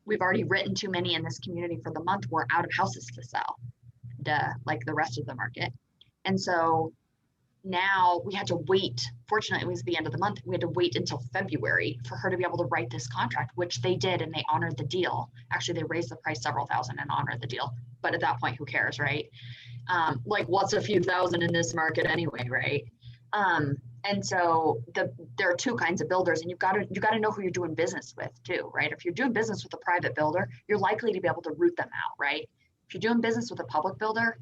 we've already written too many in this community for the month. We're out of houses to sell, like the rest of the market. And so now we had to wait. Fortunately, it was the end of the month. We had to wait until February for her to be able to write this contract, which they did, and they honored the deal. Actually, they raised the price several thousand and honored the deal. But at that point, who cares, right? Like, what's a few thousand in this market anyway, right? And so there are two kinds of builders, and you got to know who you're doing business with too, right? If you're doing business with a private builder, you're likely to be able to root them out, right? If you're doing business with a public builder,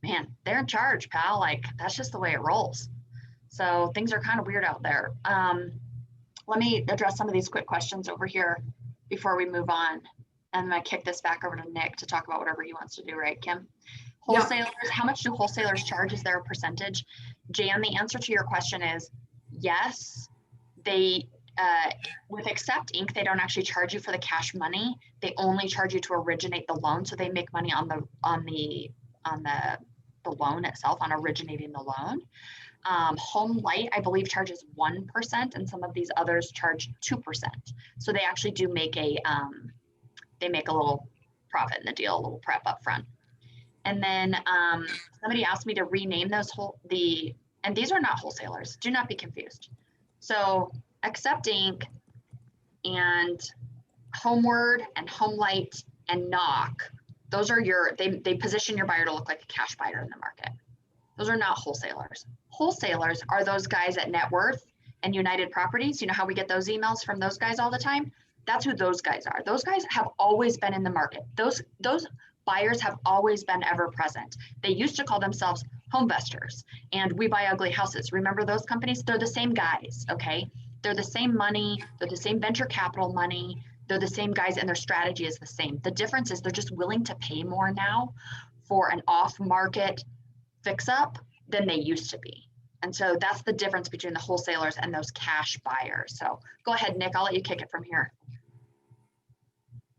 man, they're in charge, pal. Like, that's just the way it rolls. So things are kind of weird out there. Let me address some of these quick questions over here before we move on. And I'm gonna kick this back over to Nick to talk about whatever he wants to do, right, Kim? Wholesalers, yeah. How much do wholesalers charge? Is there a percentage? Jan, the answer to your question is yes. They, with Accept Inc., they don't actually charge you for the cash money. They only charge you to originate the loan. So they make money on the the loan itself, on originating the loan. Home Light, I believe, charges 1%, and some of these others charge 2%. So they actually do make they make a little profit in the deal, a little prep up front. And then somebody asked me to rename those and these are not wholesalers, do not be confused. So Accept Inc. and Homeward and Home Light and Knock, those are they position your buyer to look like a cash buyer in the market. Those are not wholesalers. Wholesalers are those guys at Net Worth and United Properties. You know how we get those emails from those guys all the time? That's who those guys are. Those guys have always been in the market. Those buyers have always been ever present. They used to call themselves Homevestors and We Buy Ugly Houses. Remember those companies? They're the same guys, okay? They're the same money. They're the same venture capital money. They're the same guys and their strategy is the same. The difference is they're just willing to pay more now for an off-market fix-up than they used to be. And so that's the difference between the wholesalers and those cash buyers. So go ahead, Nick, I'll let you kick it from here.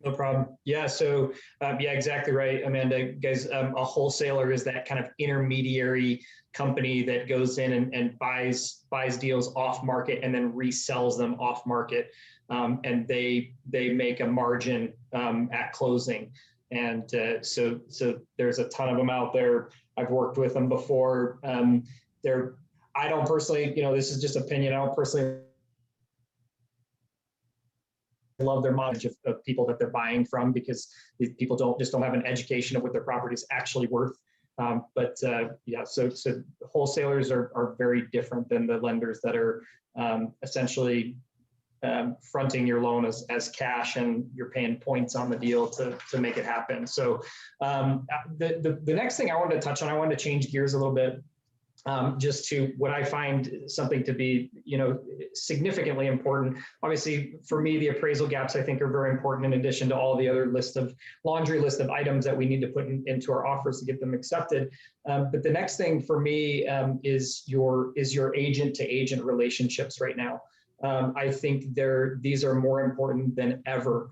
No problem. Yeah. So yeah, exactly right, Amanda. Guys, a wholesaler is that kind of intermediary company that goes in and buys deals off market and then resells them off market, and they make a margin at closing. And so there's a ton of them out there. I've worked with them before. I don't personally, this is just opinion. I don't personally love their model of people that they're buying from, because these people don't have an education of what their property is actually worth. Yeah, so wholesalers are very different than the lenders that are essentially fronting your loan as cash, and you're paying points on the deal to make it happen. So the next thing I wanted to touch on, I wanted to change gears a little bit. Just to what I find something to be, significantly important. Obviously, for me, the appraisal gaps I think are very important, in addition to all the other laundry list of items that we need to put into our offers to get them accepted. But the next thing for me is your agent to agent relationships right now. I think these are more important than ever.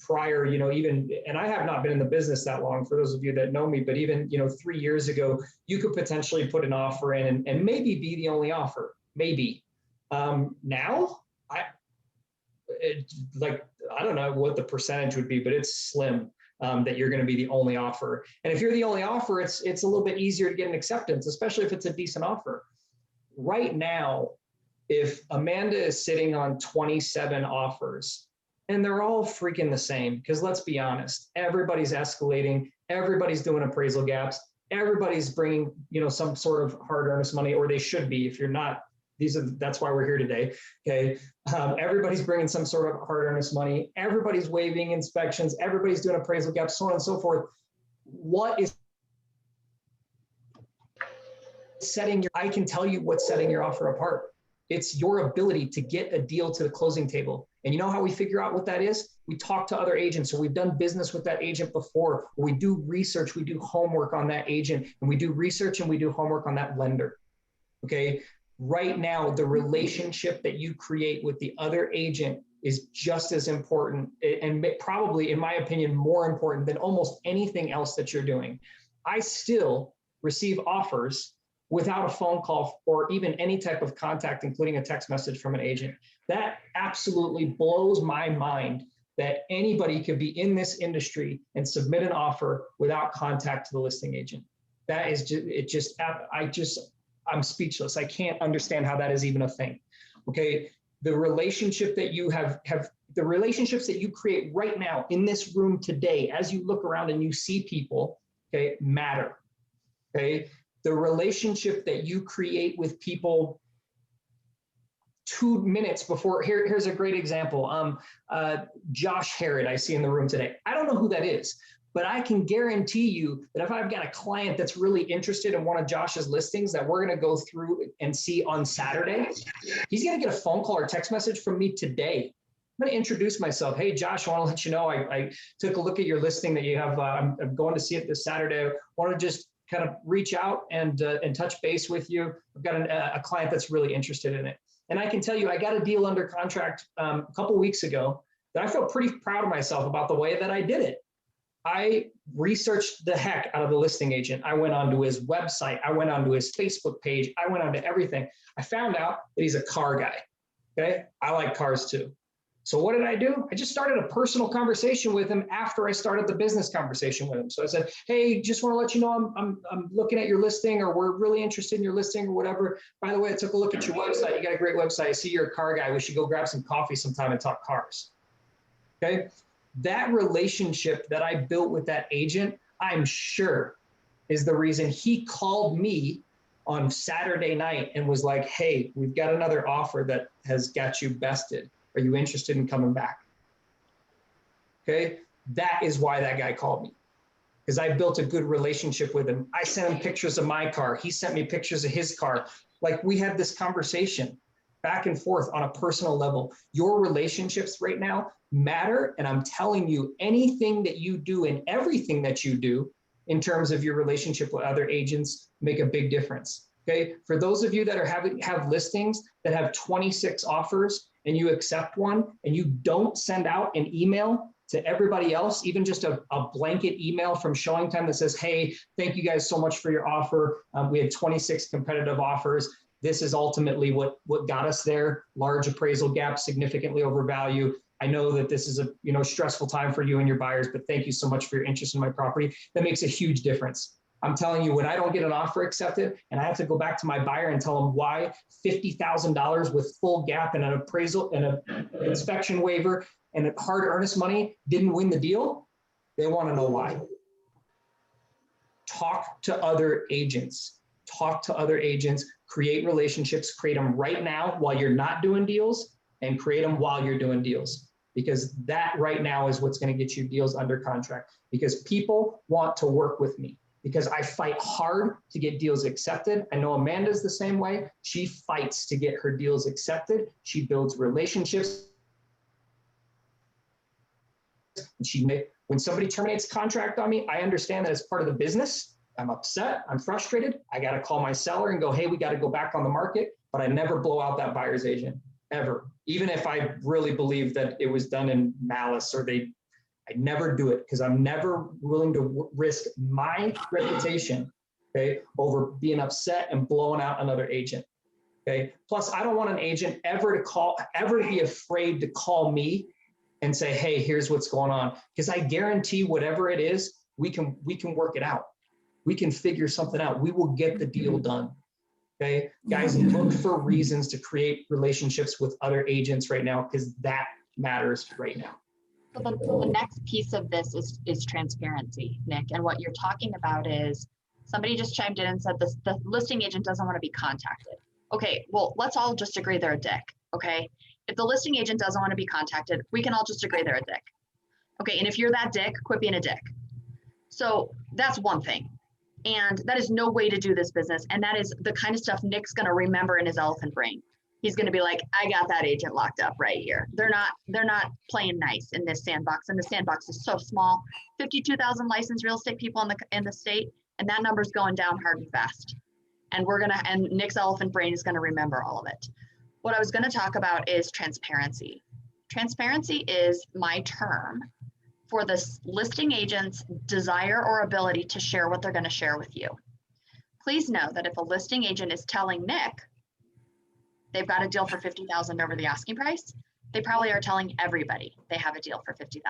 Prior, even, and I have not been in the business that long, for those of you that know me, but even, 3 years ago, you could potentially put an offer in and maybe be the only offer, maybe. Now, I don't know what the percentage would be, but it's slim that you're going to be the only offer. And if you're the only offer, it's a little bit easier to get an acceptance, especially if it's a decent offer. Right now, if Amanda is sitting on 27 offers, and they're all freaking the same, because let's be honest, everybody's escalating, everybody's doing appraisal gaps, everybody's bringing, some sort of hard earnest money, or they should be. If you're not, that's why we're here today. Okay, everybody's bringing some sort of hard earnest money. Everybody's waiving inspections. Everybody's doing appraisal gaps, so on and so forth. What is I can tell you what's setting your offer apart. It's your ability to get a deal to the closing table. And you know how we figure out what that is? We talk to other agents, or we've done business with that agent before. We do research, we do homework on that agent, and we do research and we do homework on that lender. Okay. Right now, the relationship that you create with the other agent is just as important, and probably, in my opinion, more important than almost anything else that you're doing. I still receive offers without a phone call or even any type of contact, including a text message from an agent. That absolutely blows my mind, that anybody could be in this industry and submit an offer without contact to the listing agent. That is I'm speechless. I can't understand how that is even a thing. Okay. The relationship that you have the relationships that you create right now in this room today, as you look around and you see people, okay, matter. Okay. The relationship that you create with people 2 minutes before, here's a great example. Josh Herod, I see in the room today. I don't know who that is, but I can guarantee you that if I've got a client that's really interested in one of Josh's listings that we're going to go through and see on Saturday, he's going to get a phone call or text message from me today. I'm going to introduce myself. Hey, Josh, I want to let you know I took a look at your listing that you have. I'm going to see it this Saturday. I want to just kind of reach out and touch base with you. I've got a client that's really interested in it. And I can tell you, I got a deal under contract a couple weeks ago that I feel pretty proud of myself about the way that I did it. I researched the heck out of the listing agent. I went onto his website. I went onto his Facebook page. I went onto everything. I found out that he's a car guy. Okay. I like cars too. So what did I do? I just started a personal conversation with him after I started the business conversation with him. So I said, hey, just want to let you know I'm looking at your listing, or we're really interested in your listing or whatever. By the way, I took a look at your website. You got a great website. I see you're a car guy. We should go grab some coffee sometime and talk cars. Okay. That relationship that I built with that agent, I'm sure is the reason he called me on Saturday night and was like, hey, we've got another offer that has got you bested. Are you interested in coming back? Okay, that is why that guy called me, because I built a good relationship with him. I sent him pictures of my car. He sent me pictures of his car. Like, we had this conversation back and forth on a personal level. Your relationships right now matter. And I'm telling you, anything that you do and everything that you do in terms of your relationship with other agents make a big difference. Okay, for those of you that have listings that have 26 offers, and you accept one and you don't send out an email to everybody else, even just a blanket email from Showing Time that says, hey, thank you guys so much for your offer. We had 26 competitive offers. This is ultimately what got us there. Large appraisal gap, significantly over value. I know that this is a stressful time for you and your buyers, but thank you so much for your interest in my property. That makes a huge difference. I'm telling you, when I don't get an offer accepted and I have to go back to my buyer and tell them why $50,000 with full gap and an appraisal and an inspection waiver and hard earnest money didn't win the deal, they want to know why. Talk to other agents. Talk to other agents. Create relationships. Create them right now while you're not doing deals, and create them while you're doing deals. Because that right now is what's going to get you deals under contract. Because people want to work with me. Because I fight hard to get deals accepted. I know Amanda's the same way. She fights to get her deals accepted. She builds relationships. And when somebody terminates contract on me, I understand that it's part of the business. I'm upset. I'm frustrated. I got to call my seller and go, hey, we got to go back on the market. But I never blow out that buyer's agent, ever. Even if I really believe that it was done in malice, or I never do it, because I'm never willing to risk my reputation, okay, over being upset and blowing out another agent, okay? Plus, I don't want an agent ever to be afraid to call me and say, hey, here's what's going on, because I guarantee whatever it is, we can work it out. We can figure something out. We will get the deal done, okay? Guys, look for reasons to create relationships with other agents right now, because that matters right now. So the next piece of this is transparency, Nick. And what you're talking about is, somebody just chimed in and said the listing agent doesn't want to be contacted. Okay, well, let's all just agree they're a dick, okay? If the listing agent doesn't want to be contacted, we can all just agree they're a dick. Okay, and if you're that dick, quit being a dick. So that's one thing. And that is no way to do this business. And that is the kind of stuff Nick's going to remember in his elephant brain. He's going to be like, I got that agent locked up right here. They're not playing nice in this sandbox. And the sandbox is so small, 52,000 licensed real estate people in the state. And that number's going down hard and fast. And and Nick's elephant brain is going to remember all of it. What I was going to talk about is transparency. Transparency is my term for the listing agent's desire or ability to share what they're going to share with you. Please know that if a listing agent is telling Nick they've got a deal for $50,000 over the asking price, they probably are telling everybody they have a deal for $50,000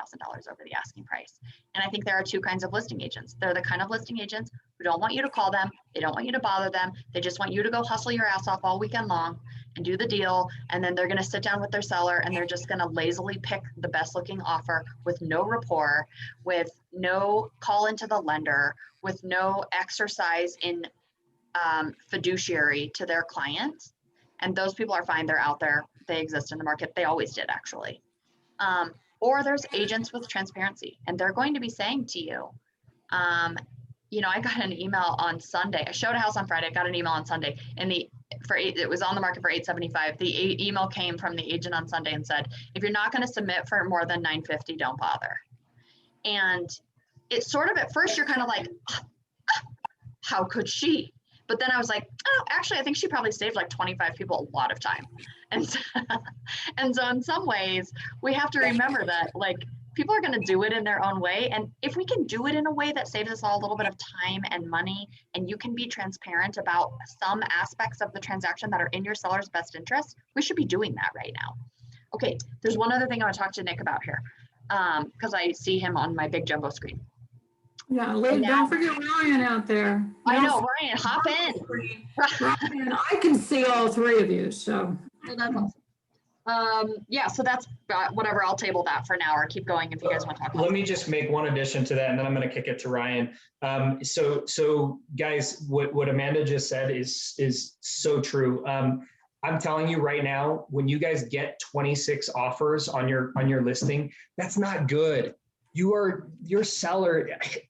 over the asking price. And I think there are two kinds of listing agents. They're the kind of listing agents who don't want you to call them. They don't want you to bother them. They just want you to go hustle your ass off all weekend long and do the deal. And then they're going to sit down with their seller and they're just going to lazily pick the best looking offer with no rapport, with no call into the lender, with no exercise in fiduciary to their client. And those people are fine. They're out there. They exist in the market. They always did, actually. Or there's agents with transparency, and they're going to be saying to you, I got an email on Sunday. I showed a house on Friday. I got an email on Sunday, and it was on the market for $875. The email came from the agent on Sunday and said, if you're not going to submit for more than $950, don't bother. And it's sort of, at first you're kind of like, how could she? But then I was like, oh, actually, I think she probably saved like 25 people a lot of time. And so in some ways, we have to remember that, like, People are going to do it in their own way. And if we can do it in a way that saves us all a little bit of time and money, and you can be transparent about some aspects of the transaction that are in your seller's best interest, we should be doing that right now. Okay, there's one other thing I want to talk to Nick about here, because I see him on my big jumbo screen. Yeah, don't forget Ryan out there. I know, Ryan, hop in. Ryan, I can see all three of you, so. Well, that's awesome. Yeah, so that's whatever. I'll table that for now, or keep going if you guys want to talk about Let me just make one addition to that, and then I'm going to kick it to Ryan. So guys, what Amanda just said is so true. I'm telling you right now, when you guys get 26 offers on your listing, that's not good. Your seller,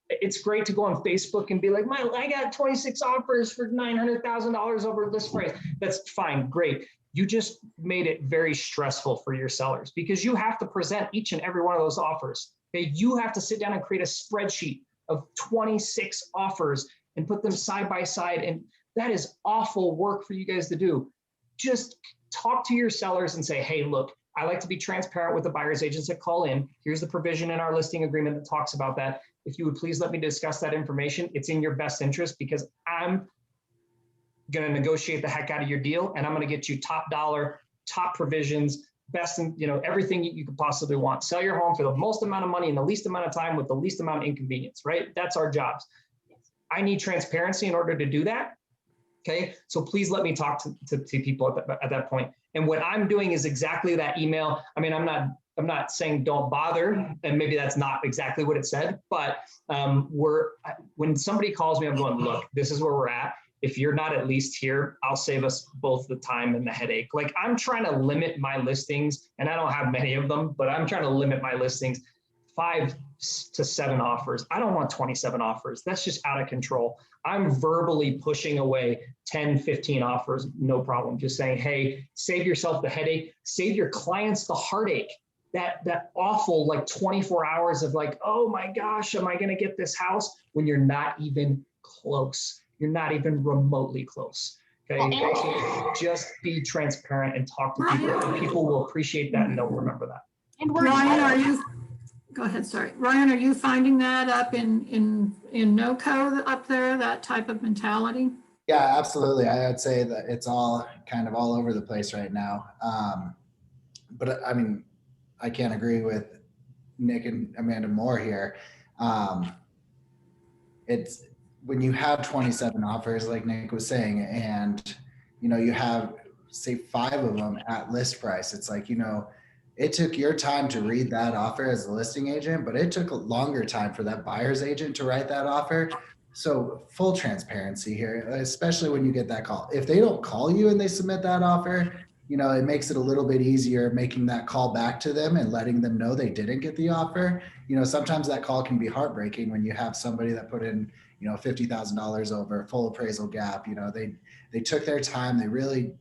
it's great to go on Facebook and be like, I got 26 offers for $900,000 over this price. That's fine, great. You just made it very stressful for your sellers because you have to present each and every one of those offers. Okay, you have to sit down and create a spreadsheet of 26 offers and put them side by side. And that is awful work for you guys to do. Just talk to your sellers and say, hey, look, I like to be transparent with the buyer's agents that call in. Here's the provision in our listing agreement that talks about that. If you would please let me discuss that information, it's in your best interest because I'm going to negotiate the heck out of your deal and I'm going to get you top dollar, top provisions, best, everything you could possibly want. Sell your home for the most amount of money in the least amount of time with the least amount of inconvenience, right? That's our jobs. I need transparency in order to do that. Okay, so please let me talk to people at that point. And what I'm doing is exactly that email. I mean, I'm not saying don't bother, and maybe that's not exactly what it said, but when somebody calls me, I'm going, look, this is where we're at. If you're not at least here, I'll save us both the time and the headache. Like I'm trying to limit my listings, and I don't have many of them, but I'm trying to limit my listings 5 to 7 offers. I don't want 27 offers. That's just out of control. I'm verbally pushing away 10, 15 offers, no problem. Just saying, hey, save yourself the headache, save your clients the heartache. That awful like 24 hours of like, oh my gosh, am I going to get this house when you're not even close? You're not even remotely close. Okay, so just be transparent and talk to people. And people will appreciate that and they'll remember that. And we're Ryan, go ahead, sorry. Ryan, are you finding that up in no-code up there, that type of mentality? Yeah, absolutely. I would say that it's all kind of all over the place right now. But I mean, I can't agree with Nick and Amanda more here. It's when you have 27 offers, like Nick was saying, and you have say 5 of them at list price. It's like, it took your time to read that offer as a listing agent, but it took a longer time for that buyer's agent to write that offer. So full transparency here, especially when you get that call. If they don't call you and they submit that offer, it makes it a little bit easier making that call back to them and letting them know they didn't get the offer. Sometimes that call can be heartbreaking when you have somebody that put in, $50,000 over full appraisal gap. They took their time. They really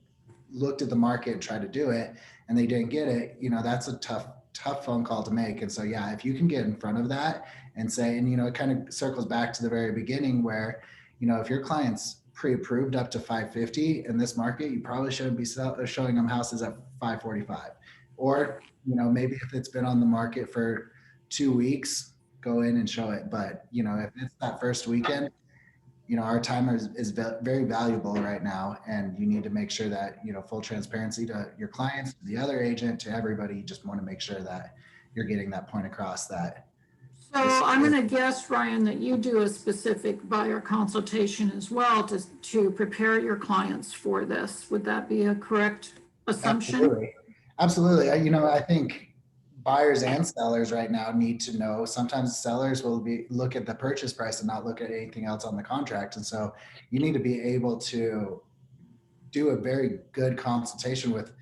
looked at the market and tried to do it and they didn't get it. That's a tough phone call to make. And so, yeah, if you can get in front of that and say, and, it kind of circles back to the very beginning where, if your client's pre-approved up to 550 in this market, you probably shouldn't be showing them houses at 545. Or, maybe if it's been on the market for 2 weeks, go in and show it. But, if it's that first weekend, our time is very valuable right now. And you need to make sure that, full transparency to your clients, to the other agent, to everybody. You just want to make sure that you're getting that point across that. So I'm going to guess, Ryan, that you do a specific buyer consultation as well to prepare your clients for this. Would that be a correct assumption? Absolutely. I think buyers and sellers right now need to know. Sometimes sellers will look at the purchase price and not look at anything else on the contract. And so you need to be able to do a very good consultation with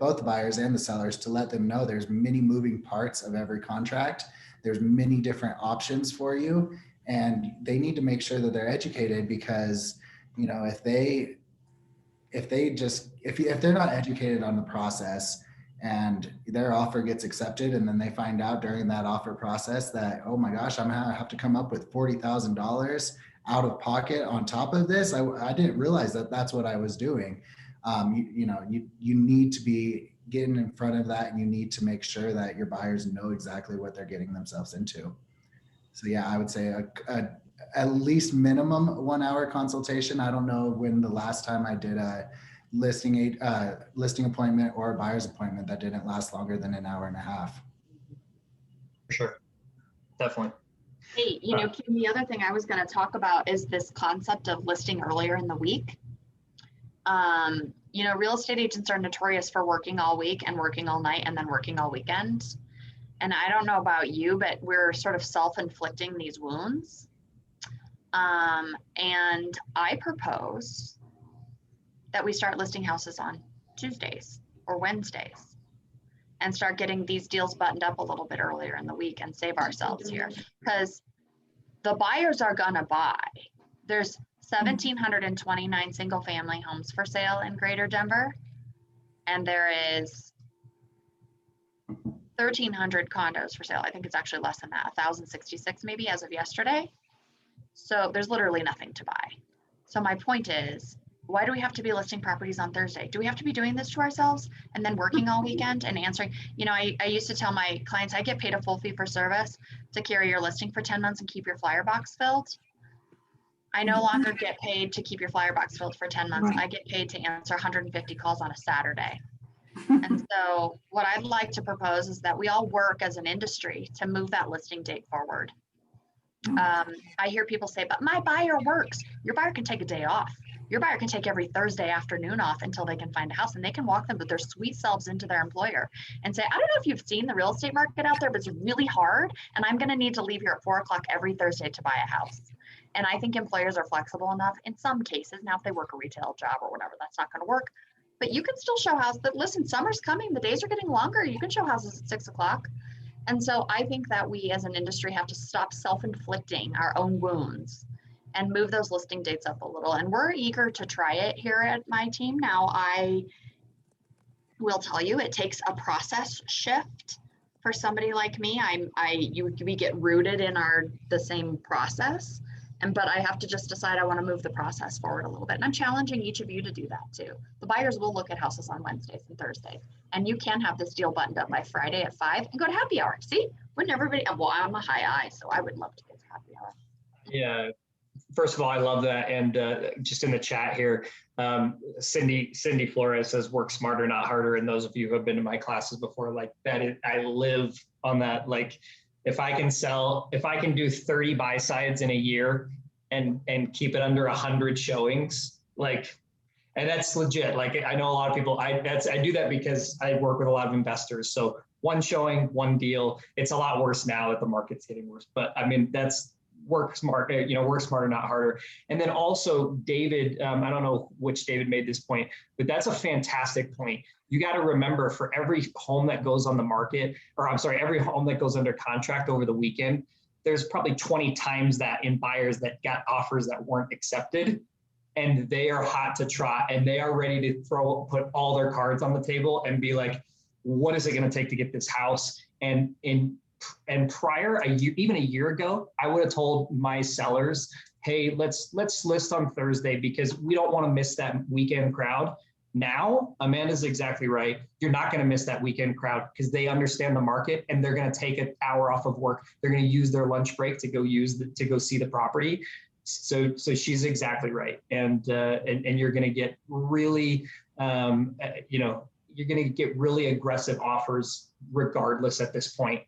both the buyers and the sellers to let them know there's many moving parts of every contract. There's many different options for you, and they need to make sure that they're educated because, if they're not educated on the process and their offer gets accepted and then they find out during that offer process that, oh my gosh, I'm gonna have to come up with $40,000 out of pocket on top of this. I didn't realize that that's what I was doing. you need to be getting in front of that, and you need to make sure that your buyers know exactly what they're getting themselves into. So yeah, I would say at least minimum 1 hour consultation. I don't know when the last time I did a listing appointment or a buyer's appointment that didn't last longer than an hour and a half. For sure, definitely. Hey, Kim, the other thing I was going to talk about is this concept of listing earlier in the week. Real estate agents are notorious for working all week and working all night and then working all weekend. And I don't know about you, but we're sort of self-inflicting these wounds. And I propose that we start listing houses on Tuesdays or Wednesdays and start getting these deals buttoned up a little bit earlier in the week and save ourselves here, because the buyers are gonna buy. There's 1,729 single family homes for sale in Greater Denver. And there is 1,300 condos for sale. I think it's actually less than that, 1,066 maybe as of yesterday. So there's literally nothing to buy. So my point is, why do we have to be listing properties on Thursday? Do we have to be doing this to ourselves and then working all weekend and answering? I used to tell my clients, I get paid a full fee for service to carry your listing for 10 months and keep your flyer box filled. I no longer get paid to keep your flyer box filled for 10 months. I get paid to answer 150 calls on a Saturday. And so what I'd like to propose is that we all work as an industry to move that listing date forward. I hear people say, but my buyer works. Your buyer can take a day off. Your buyer can take every Thursday afternoon off until they can find a house, and they can walk them with their sweet selves into their employer and say, I don't know if you've seen the real estate market out there, but it's really hard. And I'm going to need to leave here at 4 o'clock every Thursday to buy a house. And I think employers are flexible enough in some cases. Now, if they work a retail job or whatever, that's not going to work. But you can still show houses. But listen, summer's coming. The days are getting longer. You can show houses at 6 o'clock. And so I think that we as an industry have to stop self-inflicting our own wounds and move those listing dates up a little. And we're eager to try it here at my team. Now, I will tell you, it takes a process shift for somebody like me. We get rooted in the same process. But I have to just decide I want to move the process forward a little bit. And I'm challenging each of you to do that too. The buyers will look at houses on Wednesdays and Thursdays. And you can have this deal buttoned up by Friday at 5 and go to happy hour. See, wouldn't everybody, well, I'm a high I, so I would love to get to happy hour. Yeah. First of all, I love that. And just in the chat here, Cindy Flores says, work smarter, not harder. And those of you who have been to my classes before, like that, I live on that. Like, if I can do 30 buy sides in a year and keep it under 100 showings, like, and that's legit. Like, I know a lot of people, I do that because I work with a lot of investors. So one showing, one deal. It's a lot worse now that the market's getting worse, but I mean, that's work smart, work smarter, not harder. And then also David, I don't know which David made this point, but that's a fantastic point. You got to remember, for every home that goes on the market, or I'm sorry, every home that goes under contract over the weekend, there's probably 20 times that in buyers that got offers that weren't accepted, and they are hot to trot, and they are ready to put all their cards on the table and be like, what is it going to take to get this house? And prior, even a year ago, I would have told my sellers, hey, let's list on Thursday because we don't want to miss that weekend crowd. Now, Amanda's exactly right. You're not going to miss that weekend crowd because they understand the market, and they're going to take an hour off of work. They're going to use their lunch break to go see the property. So she's exactly right. And you're going to get really, you're going to get really aggressive offers regardless at this point.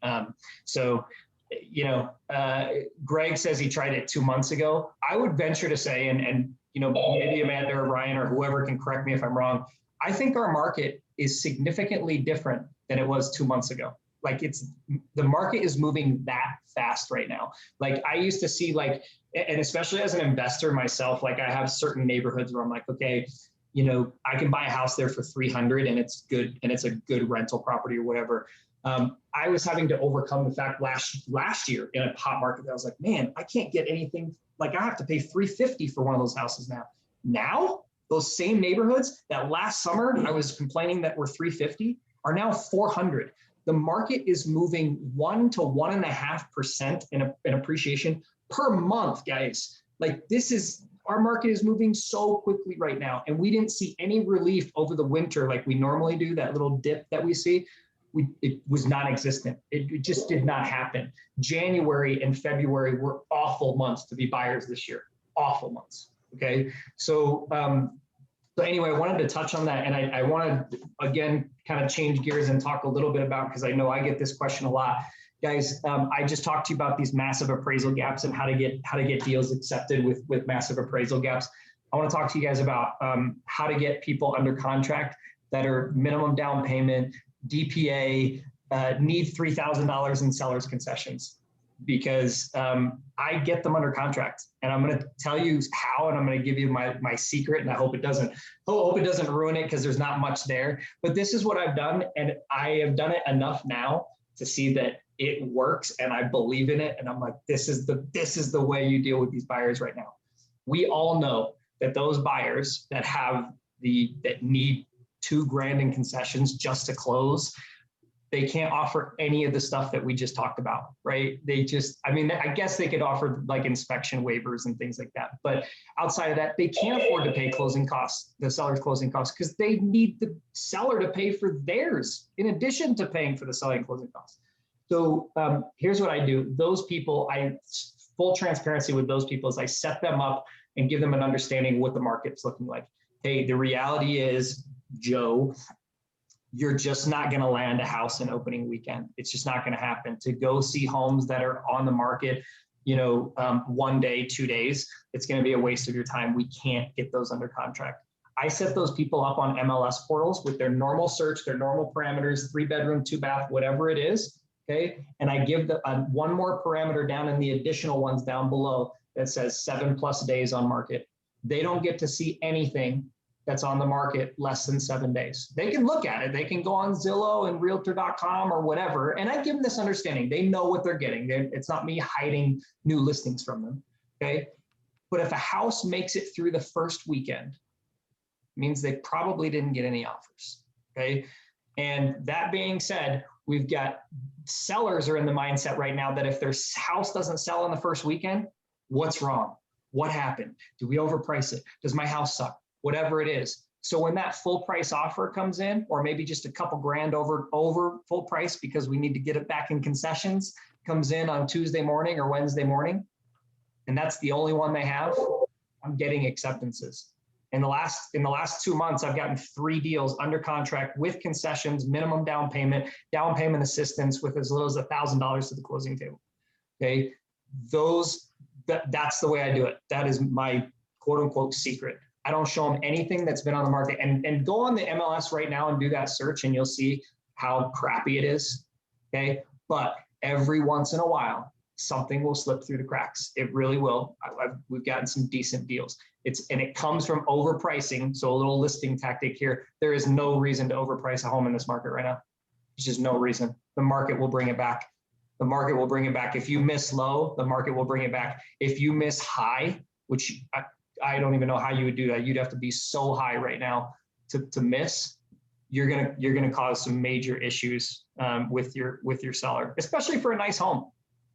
Greg says he tried it 2 months ago. I would venture to say, and maybe Amanda or Ryan or whoever can correct me if I'm wrong, I think our market is significantly different than it was 2 months ago. Like, the market is moving that fast right now. Like, I used to see, like, and especially as an investor myself, like, I have certain neighborhoods where I'm like, okay, I can buy a house there for 300 and it's good, and it's a good rental property or whatever. I was having to overcome the fact last year in a hot market that I was like, man, I can't get anything. Like, I have to pay $350 for one of those houses now. Now, those same neighborhoods that last summer I was complaining that were $350 are now $400. The market is moving 1 to 1.5% in appreciation per month, guys. Like, this is Our market is moving so quickly right now, and we didn't see any relief over the winter like we normally do. That little dip that we see, it was non-existent. It just did not happen. January and February were awful months to be buyers this year. Awful months. Okay, so anyway, I wanted to touch on that, and I want to again kind of change gears and talk a little bit about, because I know I get this question a lot. Guys, I just talked to you about these massive appraisal gaps and how to get deals accepted with massive appraisal gaps. I want to talk to you guys about how to get people under contract that are minimum down payment, DPA, need $3,000 in seller's concessions, because I get them under contract, and I'm going to tell you how, and I'm going to give you my secret, and I hope it doesn't ruin it, because there's not much there. But this is what I've done, and I have done it enough now to see that it works, and I believe in it. And I'm like, this is the way you deal with these buyers right now. We all know that those buyers that need $2,000 in concessions just to close, they can't offer any of the stuff that we just talked about, right? I guess they could offer like inspection waivers and things like that. But outside of that, they can't afford to pay closing costs, the seller's closing costs, because they need the seller to pay for theirs in addition to paying for the selling closing costs. So here's what I do. Those people, full transparency with those people is I set them up and give them an understanding of what the market's looking like. Hey, the reality is, Joe, you're just not going to land a house in opening weekend. It's just not going to happen. To go see homes that are on the market, 1 day, 2 days, it's going to be a waste of your time. We can't get those under contract. I set those people up on MLS portals with their normal search, their normal parameters, 3-bedroom, 2-bath, whatever it is. Okay. And I give one more parameter down in the additional ones down below that says 7+ days on market. They don't get to see anything that's on the market less than 7 days. They can look at it. They can go on Zillow and Realtor.com or whatever. And I give them this understanding. They know what they're getting. It's not me hiding new listings from them. Okay. But if a house makes it through the first weekend, it means they probably didn't get any offers. Okay. And that being said, we've got sellers are in the mindset right now that if their house doesn't sell in the first weekend, what's wrong? What happened? Do we overprice it? Does my house suck? Whatever it is. So when that full price offer comes in, or maybe just a couple grand over full price because we need to get it back in concessions, comes in on Tuesday morning or Wednesday morning, and that's the only one they have, I'm getting acceptances. In the last 2 months, I've gotten 3 deals under contract with concessions, minimum down payment assistance with as little as $1,000 to the closing table. Okay, that's the way I do it. That is my quote unquote secret. I don't show them anything that's been on the market, and go on the MLS right now and do that search, and you'll see how crappy it is. Okay, but every once in a while, something will slip through the cracks. It really will. We've gotten some decent deals. It comes from overpricing. So a little listing tactic here. There is no reason to overprice a home in this market right now. There's just no reason. The market will bring it back. The market will bring it back. If you miss low, the market will bring it back. If you miss high, which I don't even know how you would do that. You'd have to be so high right now to miss. You're gonna cause some major issues with your seller, especially for a nice home.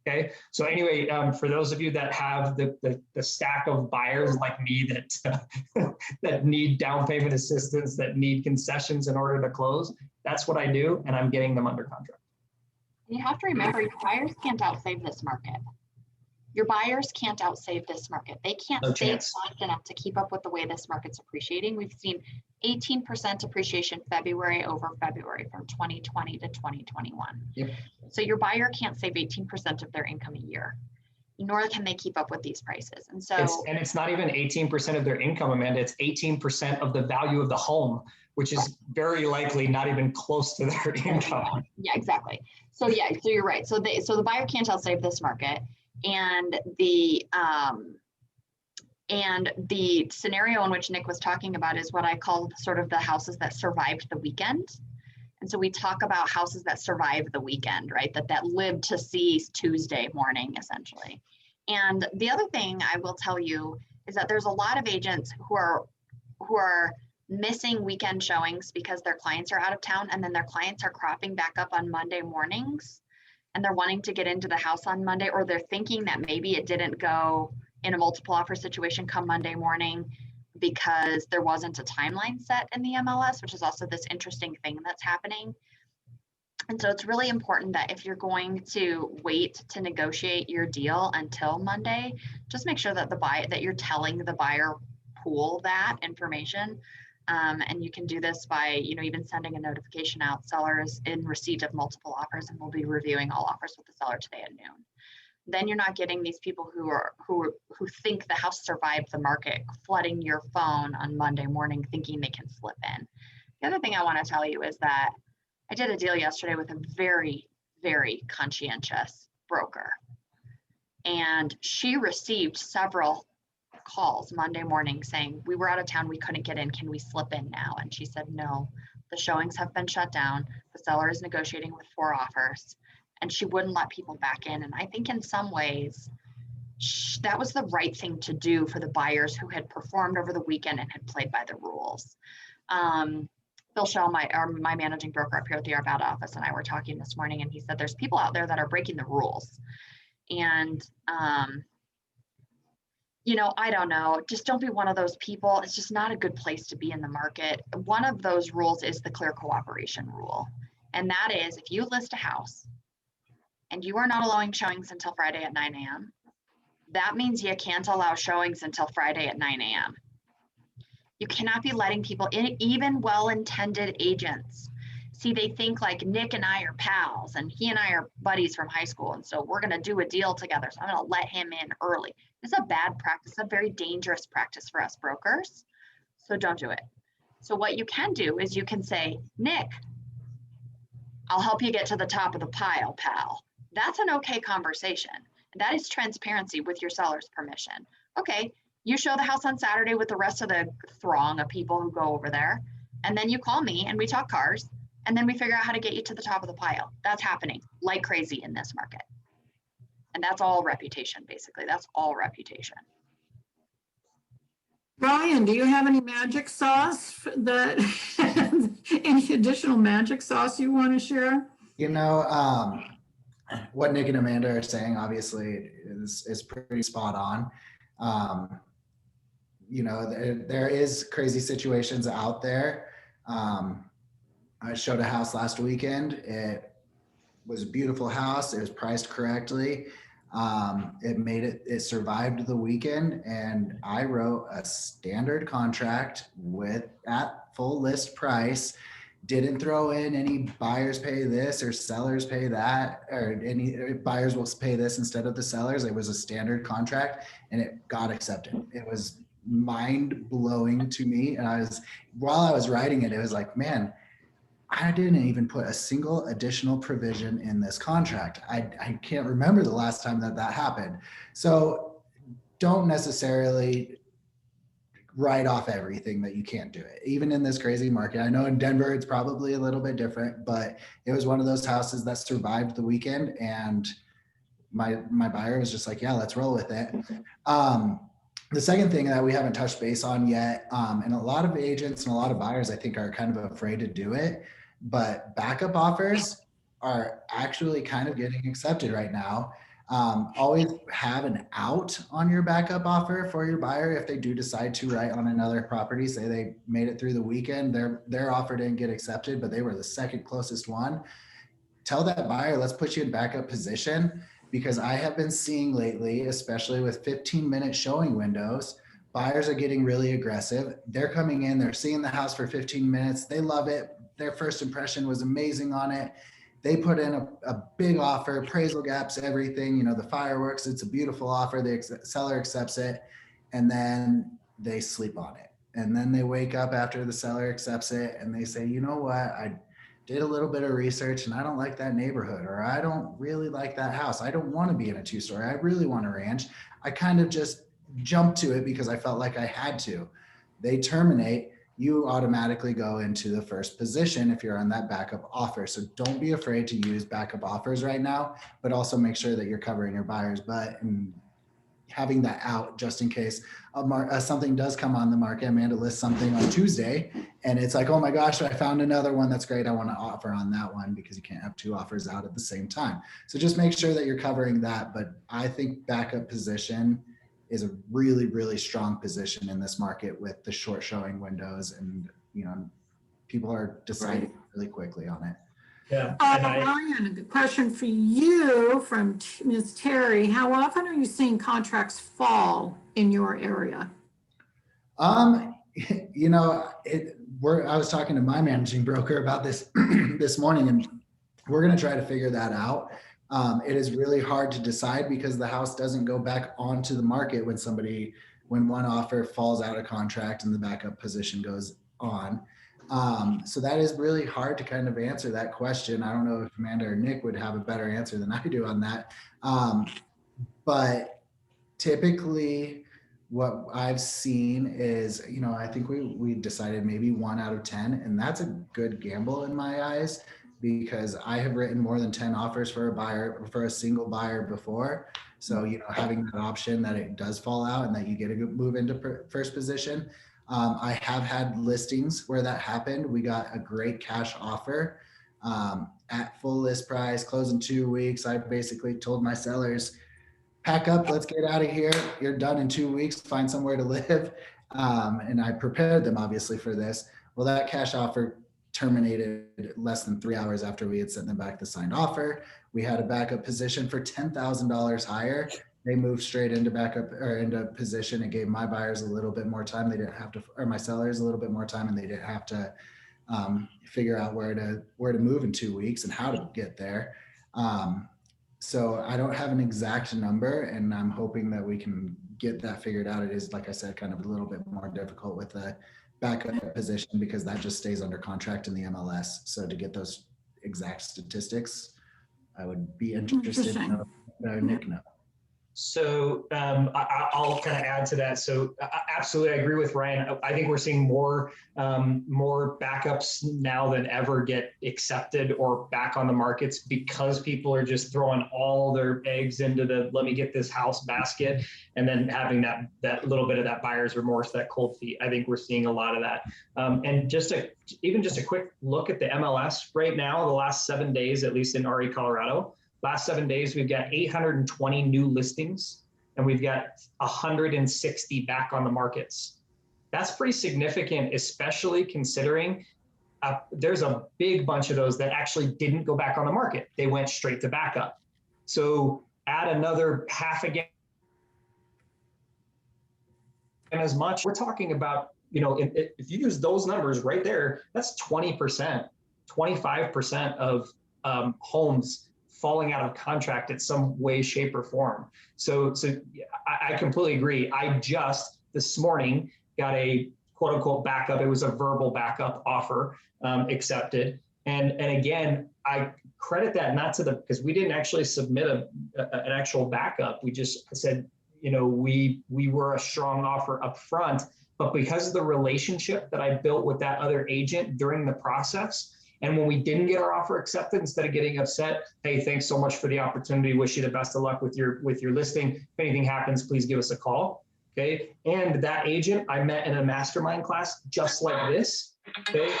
Okay, so anyway, for those of you that have the stack of buyers like me that need down payment assistance, that need concessions in order to close, that's what I do, and I'm getting them under contract. You have to remember, your buyers can't outsave this market. Your buyers can't outsave this market. They can't save fast enough to keep up with the way this market's appreciating. We've seen 18% appreciation February over February from 2020 to 2021. Yep. So your buyer can't save 18% of their income a year, nor can they keep up with these prices. And so it's not even 18% of their income, Amanda. It's 18% of the value of the home, which is very likely not even close to their income. Yeah, exactly. So yeah, so you're right. So the buyer can't outsave this market. And the scenario in which Nick was talking about is what I call sort of the houses that survived the weekend. And so we talk about houses that survived the weekend, right? That lived to see Tuesday morning, essentially. And the other thing I will tell you is that there's a lot of agents who are missing weekend showings because their clients are out of town, and then their clients are cropping back up on Monday mornings, and they're wanting to get into the house on Monday, or they're thinking that maybe it didn't go in a multiple offer situation come Monday morning because there wasn't a timeline set in the MLS, which is also this interesting thing that's happening. And so it's really important that if you're going to wait to negotiate your deal until Monday, just make sure that that you're telling the buyer pool that information. And you can do this by, even sending a notification out, sellers in receipt of multiple offers, and we'll be reviewing all offers with the seller today at noon. Then you're not getting these people who think the house survived the market, flooding your phone on Monday morning thinking they can slip in. The other thing I want to tell you is that I did a deal yesterday with a very, very conscientious broker, and she received several calls Monday morning saying, we were out of town, we couldn't get in, can we slip in now? And she said, no, the showings have been shut down, the seller is negotiating with 4 offers, and she wouldn't let people back in. And I think in some ways that was the right thing to do for the buyers who had performed over the weekend and had played by the rules. Bill Shell, my managing broker up here at the Arvada office, and I were talking this morning, and he said there's people out there that are breaking the rules. And I don't know, just don't be one of those people. It's just not a good place to be in the market. One of those rules is the clear cooperation rule. And that is, if you list a house and you are not allowing showings until Friday at 9 a.m., that means you can't allow showings until Friday at 9 a.m. You cannot be letting people in, even well-intended agents. See, they think like Nick and I are pals, and he and I are buddies from high school, and so we're going to do a deal together, so I'm going to let him in early. This is a bad practice, a very dangerous practice for us brokers, so don't do it. So what you can do is you can say, Nick, I'll help you get to the top of the pile, pal. That's an okay conversation. That is transparency with your seller's permission. Okay, you show the house on Saturday with the rest of the throng of people who go over there, and then you call me and we talk cars, and then we figure out how to get you to the top of the pile. That's happening like crazy in this market. And that's all reputation, basically. That's all reputation. Ryan, do you have any magic sauce any additional magic sauce you want to share? What Nick and Amanda are saying obviously is pretty spot on. There is crazy situations out there. I showed a house last weekend. It was a beautiful house. It was priced correctly. It survived the weekend, and I wrote a standard contract at full list price. Didn't throw in any buyers pay this or sellers pay that, or any buyers will pay this instead of the sellers. It was a standard contract, and it got accepted. It was mind blowing to me. And while I was writing it, it was like, man, I didn't even put a single additional provision in this contract. I can't remember the last time that happened. So don't necessarily write off everything that you can't do it. Even in this crazy market, I know in Denver, it's probably a little bit different, but it was one of those houses that survived the weekend, and my buyer was just like, yeah, let's roll with it. The second thing that we haven't touched base on yet, and a lot of agents and a lot of buyers, I think, are kind of afraid to do it, but backup offers are actually kind of getting accepted right now. Always have an out on your backup offer for your buyer if they do decide to write on another property. Say they made it through the weekend, their offer didn't get accepted, but they were the second closest one. Tell that buyer, let's put you in backup position, because I have been seeing lately, especially with 15-minute showing windows, buyers are getting really aggressive. They're coming in, they're seeing the house for 15 minutes. They love it. Their first impression was amazing on it. They put in a big offer, appraisal gaps, everything, the fireworks. It's a beautiful offer. The seller accepts it, and then they sleep on it. And then they wake up after the seller accepts it and they say, you know what, I did a little bit of research and I don't like that neighborhood, or I don't really like that house. I don't want to be in a 2-story. I really want a ranch. I kind of just jumped to it because I felt like I had to. They terminate. You automatically go into the first position if you're on that backup offer. So don't be afraid to use backup offers right now, but also make sure that you're covering your buyer's butt and having that out just in case something does come on the market. Amanda lists something on Tuesday and it's like, oh my gosh, I found another one that's great. I want to offer on that one, because you can't have 2 offers out at the same time. So just make sure that you're covering that. But I think backup position is a really, really strong position in this market with the short showing windows, and people are deciding really quickly on it. Yeah. And Ryan, a question for you from Ms. Terry. How often are you seeing contracts fall in your area? I was talking to my managing broker about this this morning, and we're going to try to figure that out. It is really hard to decide because the house doesn't go back onto the market when one offer falls out of contract and the backup position goes on. So that is really hard to kind of answer that question. I don't know if Amanda or Nick would have a better answer than I do on that. But typically what I've seen is, I think we decided maybe 1 out of 10, and that's a good gamble in my eyes, because I have written more than 10 offers for a single buyer before. So, having that option that it does fall out and that you get to move into first position. I have had listings where that happened. We got a great cash offer at full list price, close in 2 weeks. I basically told my sellers, pack up, let's get out of here. You're done in 2 weeks, find somewhere to live. And I prepared them obviously for this. Well, that cash offer terminated less than 3 hours after we had sent them back the signed offer. We had a backup position for $10,000 higher. They moved straight into into position. It gave my buyers a little bit more time. They didn't have to, or my sellers a little bit more time, and they didn't have to figure out where to move in 2 weeks and how to get there. So I don't have an exact number, and I'm hoping that we can get that figured out. It is, like I said, kind of a little bit more difficult with the backup position because that just stays under contract in the MLS. So to get those exact statistics, I would be interested in Nick know. So I'll kind of add to that. So absolutely, I agree with Ryan. I think we're seeing more backups now than ever get accepted or back on the markets because people are just throwing all their eggs into the let me get this house basket, and then having that little bit of that buyer's remorse, that cold feet. I think we're seeing a lot of that. And even just a quick look at the MLS right now, the last 7 days, at least in RE Colorado. Last 7 days, we've got 820 new listings, and we've got 160 back on the markets. That's pretty significant, especially considering there's a big bunch of those that actually didn't go back on the market. They went straight to backup. So add another half again as much. We're talking about, if you use those numbers right there, that's 20%, 25% of homes falling out of contract in some way, shape, or form. So I completely agree. I just this morning got a quote unquote backup. It was a verbal backup offer accepted. And again, I credit that not to because we didn't actually submit an actual backup. We just said, we were a strong offer up front, but because of the relationship that I built with that other agent during the process, and when we didn't get our offer accepted, instead of getting upset, hey, thanks so much for the opportunity. Wish you the best of luck with your listing. If anything happens, please give us a call. Okay. And that agent I met in a mastermind class just like this. Okay.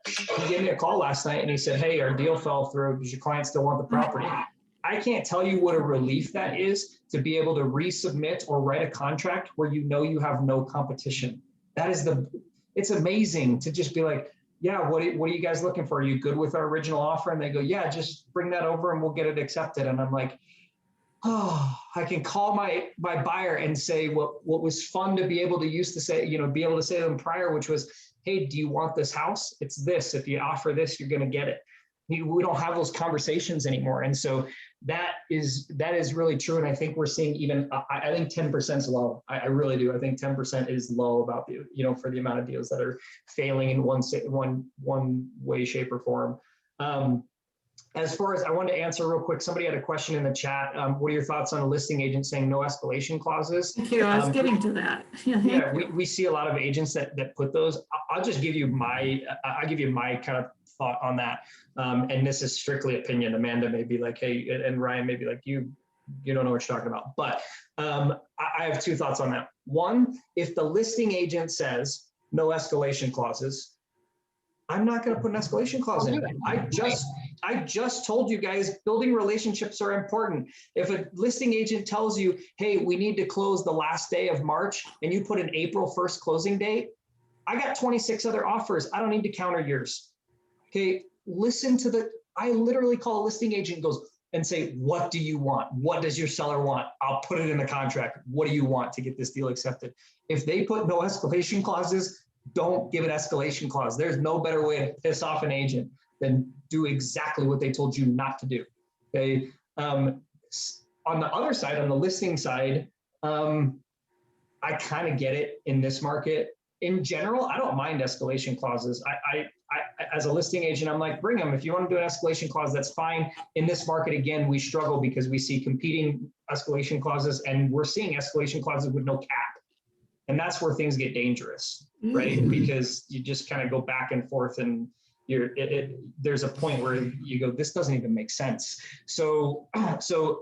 He gave me a call last night and he said, hey, our deal fell through. Does your client still want the property? I can't tell you what a relief that is to be able to resubmit or write a contract where you have no competition. It's amazing to just be like, yeah, what are you guys looking for? Are you good with our original offer? And they go, yeah, just bring that over and we'll get it accepted. And I'm like, oh, I can call my buyer and say what was fun to be able to be able to say to them prior, which was, hey, do you want this house? It's this. If you offer this, you're going to get it. We don't have those conversations anymore. And so that is really true. And I think we're seeing I think 10% is low. I really do. I think 10% is low about for the amount of deals that are failing in one way, shape, or form. As far as I wanted to answer real quick, somebody had a question in the chat. What are your thoughts on a listing agent saying no escalation clauses? Thank you. I was getting to that. Yeah, we see a lot of agents that put those. I'll just give you my kind of thought on that. And this is strictly opinion. Amanda may be like, hey, and Ryan may be like, you don't know what you're talking about. But I have two thoughts on that. One, if the listing agent says no escalation clauses, I'm not going to put an escalation clause in. I just told you guys, building relationships are important. If a listing agent tells you, hey, we need to close the last day of March, and you put an April 1st closing date, I got 26 other offers. I don't need to counter yours. Okay, listen to I literally call a listing agent, goes and say, what do you want? What does your seller want? I'll put it in the contract. What do you want to get this deal accepted? If they put no escalation clauses, don't give an escalation clause. There's no better way to piss off an agent than do exactly what they told you not to do. Okay. On the other side, on the listing side, I kind of get it in this market. In general, I don't mind escalation clauses. I as a listing agent, I'm like, bring them. If you want to do an escalation clause, that's fine. In this market, again, we struggle because we see competing escalation clauses, and we're seeing escalation clauses with no cap. And that's where things get dangerous, right? Because you just kind of go back and forth, and there's a point where you go, this doesn't even make sense. So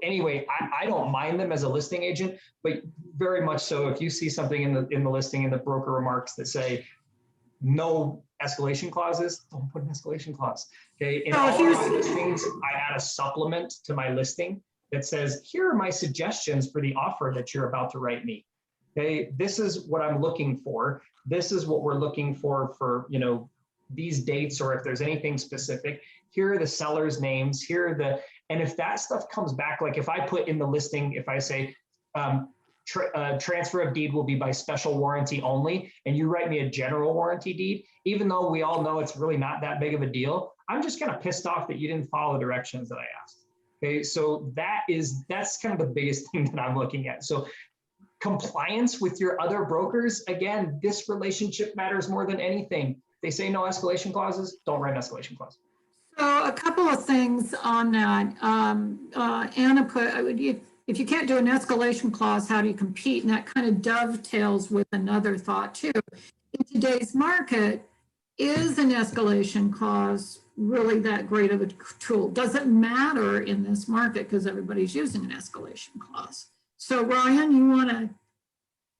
anyway, I don't mind them as a listing agent, but very much so if you see something in the listing, in the broker remarks that say no escalation clauses, don't put an escalation clause. Okay. In all of my listings, I add a supplement to my listing that says, here are my suggestions for the offer that you're about to write me. Okay, this is what I'm looking for. This is what we're looking for, you know, these dates, or if there's anything specific, here are the seller's names, here are and if that stuff comes back, like if I put in the listing, if I say, transfer of deed will be by special warranty only, and you write me a general warranty deed, even though we all know it's really not that big of a deal, I'm just kind of pissed off that you didn't follow the directions that I asked. Okay, so that's kind of the biggest thing that I'm looking at. So compliance with your other brokers, again, this relationship matters more than anything. They say no escalation clauses, don't write an escalation clause. So a couple of things on that. Anna put, if you can't do an escalation clause, how do you compete? And that kind of dovetails with another thought too. In today's market, is an escalation clause really that great of a tool? Does it matter in this market because everybody's using an escalation clause? So Ryan, you want to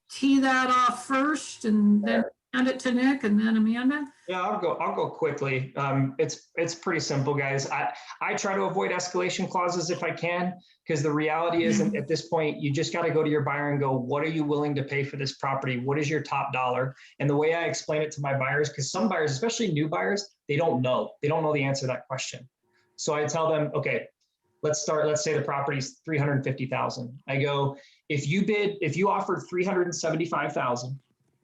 tee that off first and then hand it to Nick and then Amanda? Yeah, I'll go quickly. It's pretty simple, guys. I try to avoid escalation clauses if I can, because the reality is at this point, you just got to go to your buyer and go, what are you willing to pay for this property? What is your top dollar? And the way I explain it to my buyers, because some buyers, especially new buyers, they don't know the answer to that question. So I tell them, okay, let's say the property's $350,000. I go, if you offered $375,000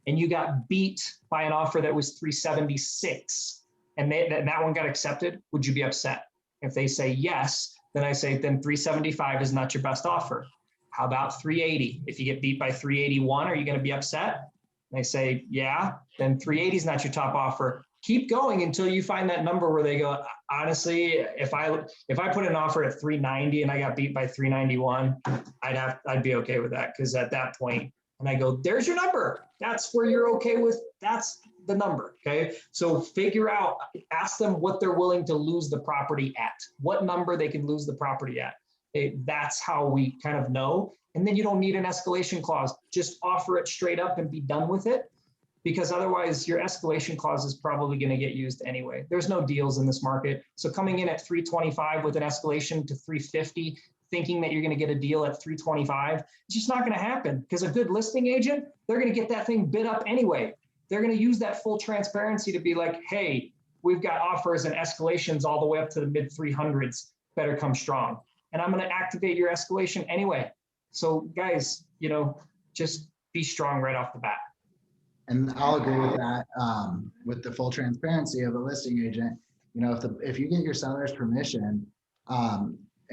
and you got beat by an offer that was $376 and that one got accepted, would you be upset? If they say yes, then I say, then $375 is not your best offer. How about $380? If you get beat by $381, are you going to be upset? And they say, yeah, then $380 is not your top offer. Keep going until you find that number where they go, honestly, if I put an offer at $390 and I got beat by $391, I'd be okay with that, because at that point, and I go, there's your number. That's where you're okay with. That's the number. Okay. So figure out, ask them what they're willing to lose the property at, what number they can lose the property at. That's how we kind of know. And then you don't need an escalation clause. Just offer it straight up and be done with it, because otherwise your escalation clause is probably going to get used anyway. There's no deals in this market. So coming in at 325 with an escalation to 350, thinking that you're going to get a deal at 325, it's just not going to happen, because a good listing agent, they're going to get that thing bid up anyway. They're going to use that full transparency to be like, hey, we've got offers and escalations all the way up to the mid 300s, better come strong. And I'm going to activate your escalation anyway. So guys, you know, just be strong right off the bat. And I'll agree with that, with the full transparency of a listing agent. You know, if you get your seller's permission,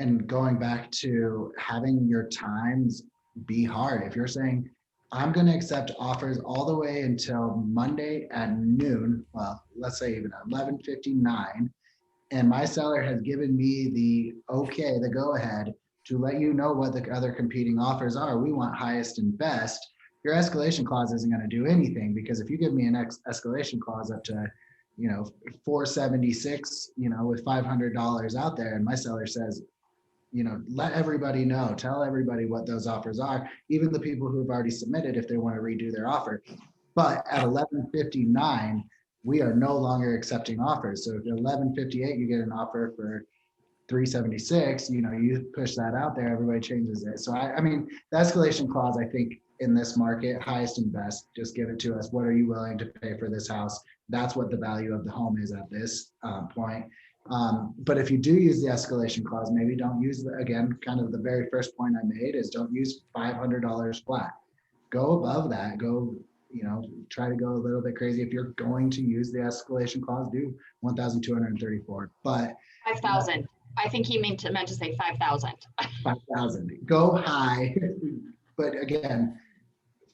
and going back to having your times be hard, if you're saying, I'm going to accept offers all the way until Monday at noon, well, let's say even 11:59, and my seller has given me the okay, the go ahead to let you know what the other competing offers are. We want highest and best. Your escalation clause isn't going to do anything, because if you give me an escalation clause up to, you know, 476, you know, with $500 out there, and my seller says, you know, let everybody know, tell everybody what those offers are, even the people who have already submitted if they want to redo their offer. But at 11:59, we are no longer accepting offers. So if you're 1158, you get an offer for 376, you know, you push that out there, everybody changes it. So I mean, the escalation clause, I think in this market, highest and best, just give it to us. What are you willing to pay for this house? That's what the value of the home is at this point. But if you do use the escalation clause, maybe don't use again, kind of the very first point I made is don't use $500 flat. Go above that, go, you know, try to go a little bit crazy. If you're going to use the escalation clause, do 1,234, but 5,000. I think he meant to say 5,000. 5,000. Go high, but again,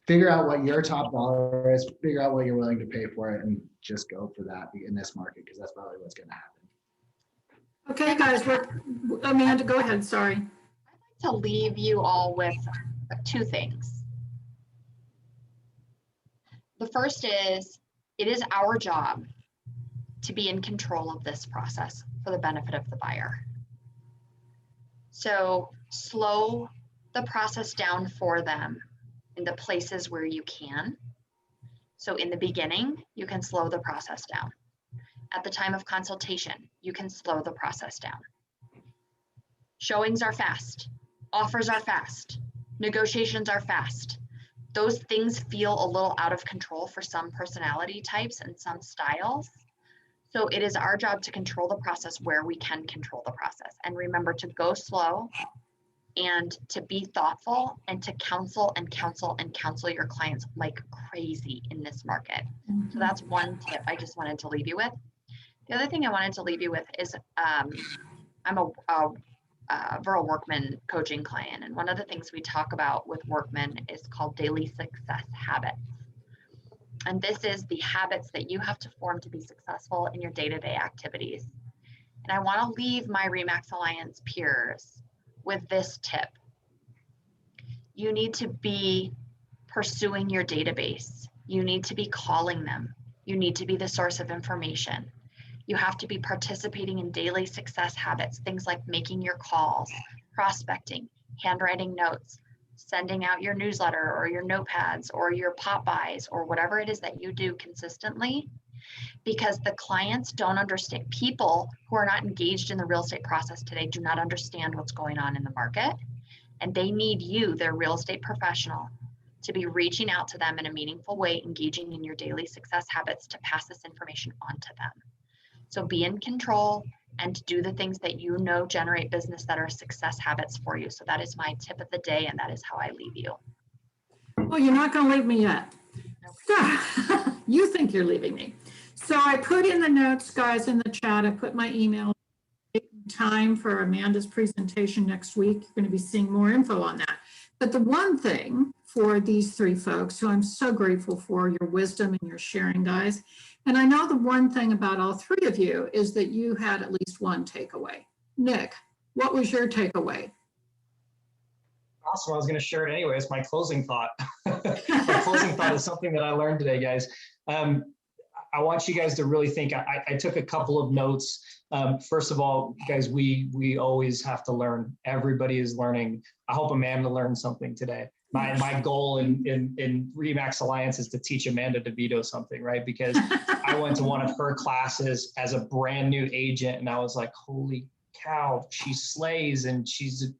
figure out what your top dollar is. Figure out what you're willing to pay for it, and just go for that in this market because that's probably what's going to happen. Okay, guys. Amanda, go ahead. Sorry. I'd like to leave you all with two things. The first is, it is our job to be in control of this process for the benefit of the buyer. So slow the process down for them in the places where you can. So in the beginning, you can slow the process down. At the time of consultation, you can slow the process down. Showings are fast, offers are fast, negotiations are fast. Those things feel a little out of control for some personality types and some styles. So it is our job to control the process where we can control the process. And remember to go slow and to be thoughtful and to counsel and counsel and counsel your clients like crazy in this market. So that's one tip I just wanted to leave you with. The other thing I wanted to leave you with is I'm a Viral Workman coaching client. And one of the things we talk about with Workman is called daily success habits. And this is the habits that you have to form to be successful in your day-to-day activities. And I want to leave my RE/MAX Alliance peers with this tip. You need to be pursuing your database. You need to be calling them. You need to be the source of information. You have to be participating in daily success habits, things like making your calls, prospecting, handwriting notes, sending out your newsletter or your notepads or your pop-bys or whatever it is that you do consistently, because the clients don't understand. People who are not engaged in the real estate process today do not understand what's going on in the market, and they need you, their real estate professional, to be reaching out to them in a meaningful way, engaging in your daily success habits to pass this information on to them. So be in control and do the things that you know generate business that are success habits for you. So that is my tip of the day, and that is how I leave you. Well, you're not going to leave me yet. You think you're leaving me. So I put in the notes, guys, in the chat. I put my email time for Amanda's presentation next week. You're going to be seeing more info on that. But the one thing for these three folks, who I'm so grateful for your wisdom and your sharing, guys, and I know the one thing about all three of you is that you had at least one takeaway. Nick, what was your takeaway? Awesome. I was going to share it anyway. It's my closing thought. My closing thought is something that I learned today, guys. I want you guys to really think. I took a couple of notes. First of all, guys, we always have to learn. Everybody is learning. I hope Amanda learned something today. My goal in RE/MAX Alliance is to teach Amanda DeVito something, right? Because I went to one of her classes as a brand new agent, and I was like, holy cow, she slays and she's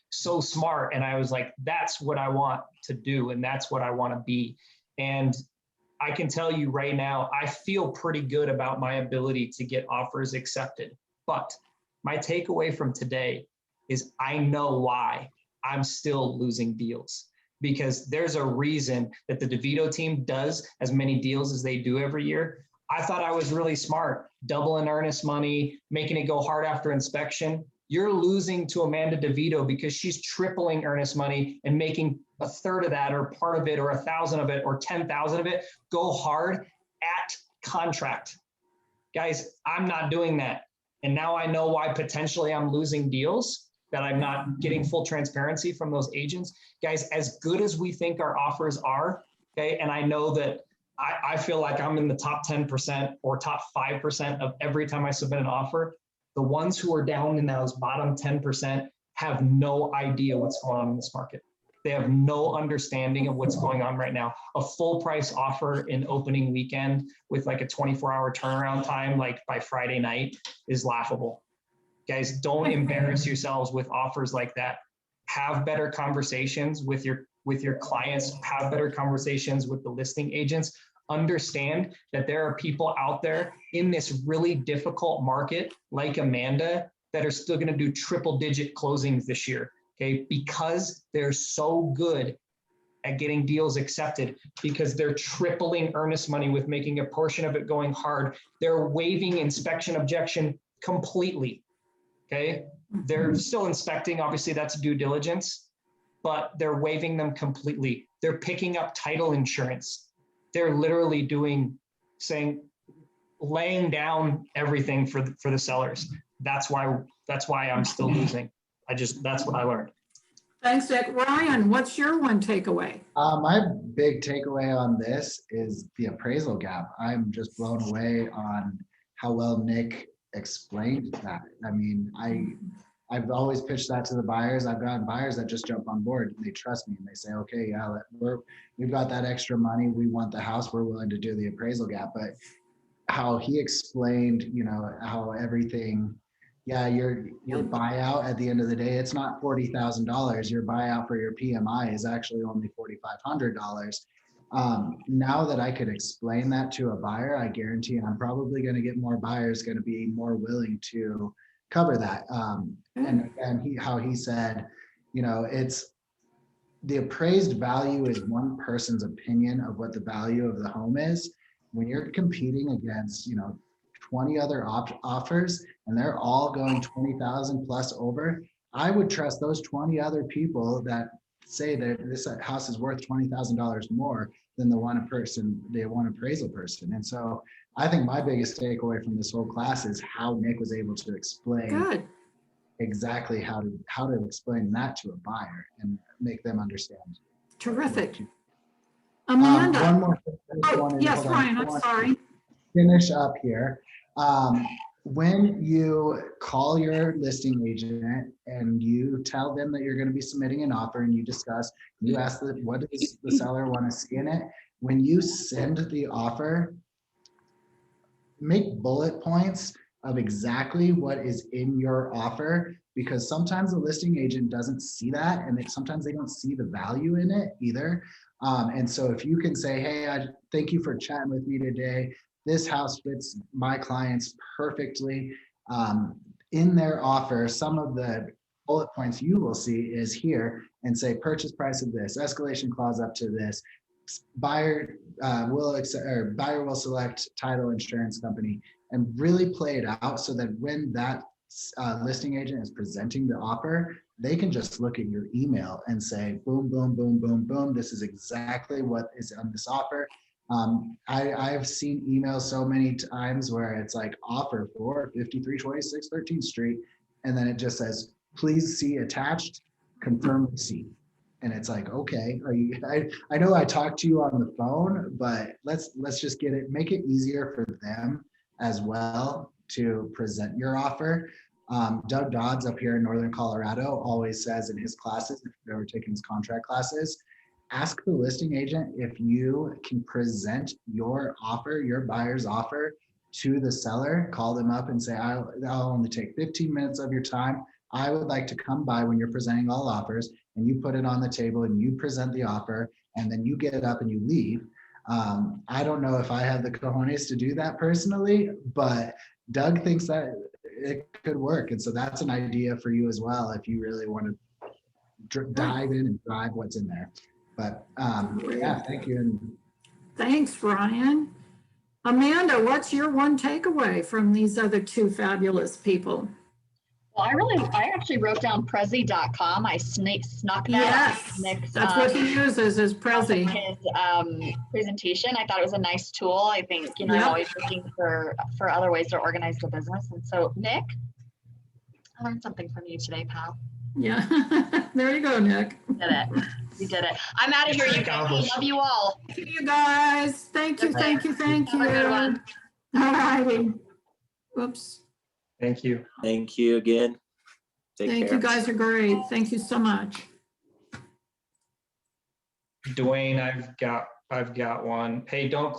so smart. And I was like, that's what I want to do, and that's what I want to be. And I can tell you right now, I feel pretty good about my ability to get offers accepted. But my takeaway from today is I know why I'm still losing deals, because there's a reason that the DeVito team does as many deals as they do every year. I thought I was really smart, doubling Earnest money, making it go hard after inspection. You're losing to Amanda DeVito because she's tripling Earnest money and making a third of that or part of it or 1,000 of it or 10,000 of it go hard at contract. Guys, I'm not doing that. And now I know why potentially I'm losing deals, that I'm not getting full transparency from those agents. Guys, as good as we think our offers are, okay, and I know that I feel like I'm in the top 10% or top 5% of every time I submit an offer, the ones who are down in those bottom 10% have no idea what's going on in this market. They have no understanding of what's going on right now. A full price offer in opening weekend with like a 24-hour turnaround time, like by Friday night, is laughable. Guys, don't embarrass yourselves with offers like that. Have better conversations with your clients, have better conversations with the listing agents. Understand that there are people out there in this really difficult market, like Amanda, that are still going to do triple-digit closings this year. Okay, because they're so good at getting deals accepted, because they're tripling earnest money with making a portion of it going hard. They're waiving inspection objection completely. Okay, they're still inspecting, obviously that's due diligence, but they're waiving them completely. They're picking up title insurance. They're literally laying down everything for the sellers. That's why I'm still losing. That's what I learned. Thanks, Dick. Ryan, what's your one takeaway? My big takeaway on this is the appraisal gap. I'm just blown away on how well Nick explained that. I mean, I've always pitched that to the buyers. I've gotten buyers that just jump on board. They trust me and they say, okay, yeah, we've got that extra money. We want the house. We're willing to do the appraisal gap. But how he explained, you know, how everything, yeah, your buyout at the end of the day, it's not $40,000. Your buyout for your PMI is actually only $4,500. Now that I could explain that to a buyer, I guarantee I'm probably going to get more buyers going to be more willing to cover that. And how he said, you know, it's the appraised value is one person's opinion of what the value of the home is. When you're competing against, you know, 20 other offers and they're all going 20,000 plus over, I would trust those 20 other people that say that this house is worth $20,000 more than the one appraisal person. And so I think my biggest takeaway from this whole class is how Nick was able to explain exactly how to explain that to a buyer and make them understand. Terrific. Amanda. One more thing. Yes, Ryan, I'm sorry. Finish up here. When you call your listing agent and you tell them that you're going to be submitting an offer and you discuss, you ask them, what does the seller want to see in it? When you send the offer, make bullet points of exactly what is in your offer, because sometimes the listing agent doesn't see that, and sometimes they don't see the value in it either. And so if you can say, hey, I thank you for chatting with me today. This house fits my clients perfectly. In their offer, some of the bullet points you will see is here, and say purchase price of this, escalation clause up to this, buyer will select title insurance company, and really play it out so that when that listing agent is presenting the offer, they can just look at your email and say, boom, boom, boom, boom, boom. This is exactly what is on this offer. I've seen emails so many times where it's like offer for 5326 13th Street. And then it just says, please see attached, confirm receipt. And it's like, okay, I know I talked to you on the phone, but let's just get it, make it easier for them as well to present your offer. Doug Dodds up here in Northern Colorado always says in his classes, if you've ever taken his contract classes, ask the listing agent if you can present your offer, your buyer's offer to the seller. Call them up and say, I'll only take 15 minutes of your time. I would like to come by when you're presenting all offers, and you put it on the table and you present the offer, and then you get up and you leave. I don't know if I have the cojones to do that personally, but Doug thinks that it could work. And so that's an idea for you as well, if you really want to dive in and drive what's in there. But yeah, thank you. Thanks, Ryan. Amanda, what's your one takeaway from these other two fabulous people? Well, I actually wrote down Prezi.com. I snuck that. Yes, Nick's, that's what he uses is Prezi. His presentation. I thought it was a nice tool. I think, you know, I'm always looking for other ways to organize the business. And so, Nick, I learned something from you today, pal. Yeah, there you go, Nick. You did it. You did it. I'm out of here, you guys. I love you all. Thank you, guys. Thank you, thank you, thank you. Have a good one. All righty. Oops. Thank you. Thank you again. Take care. Thank you, guys are great. Thank you so much. Dwayne, I've got one. Hey, don't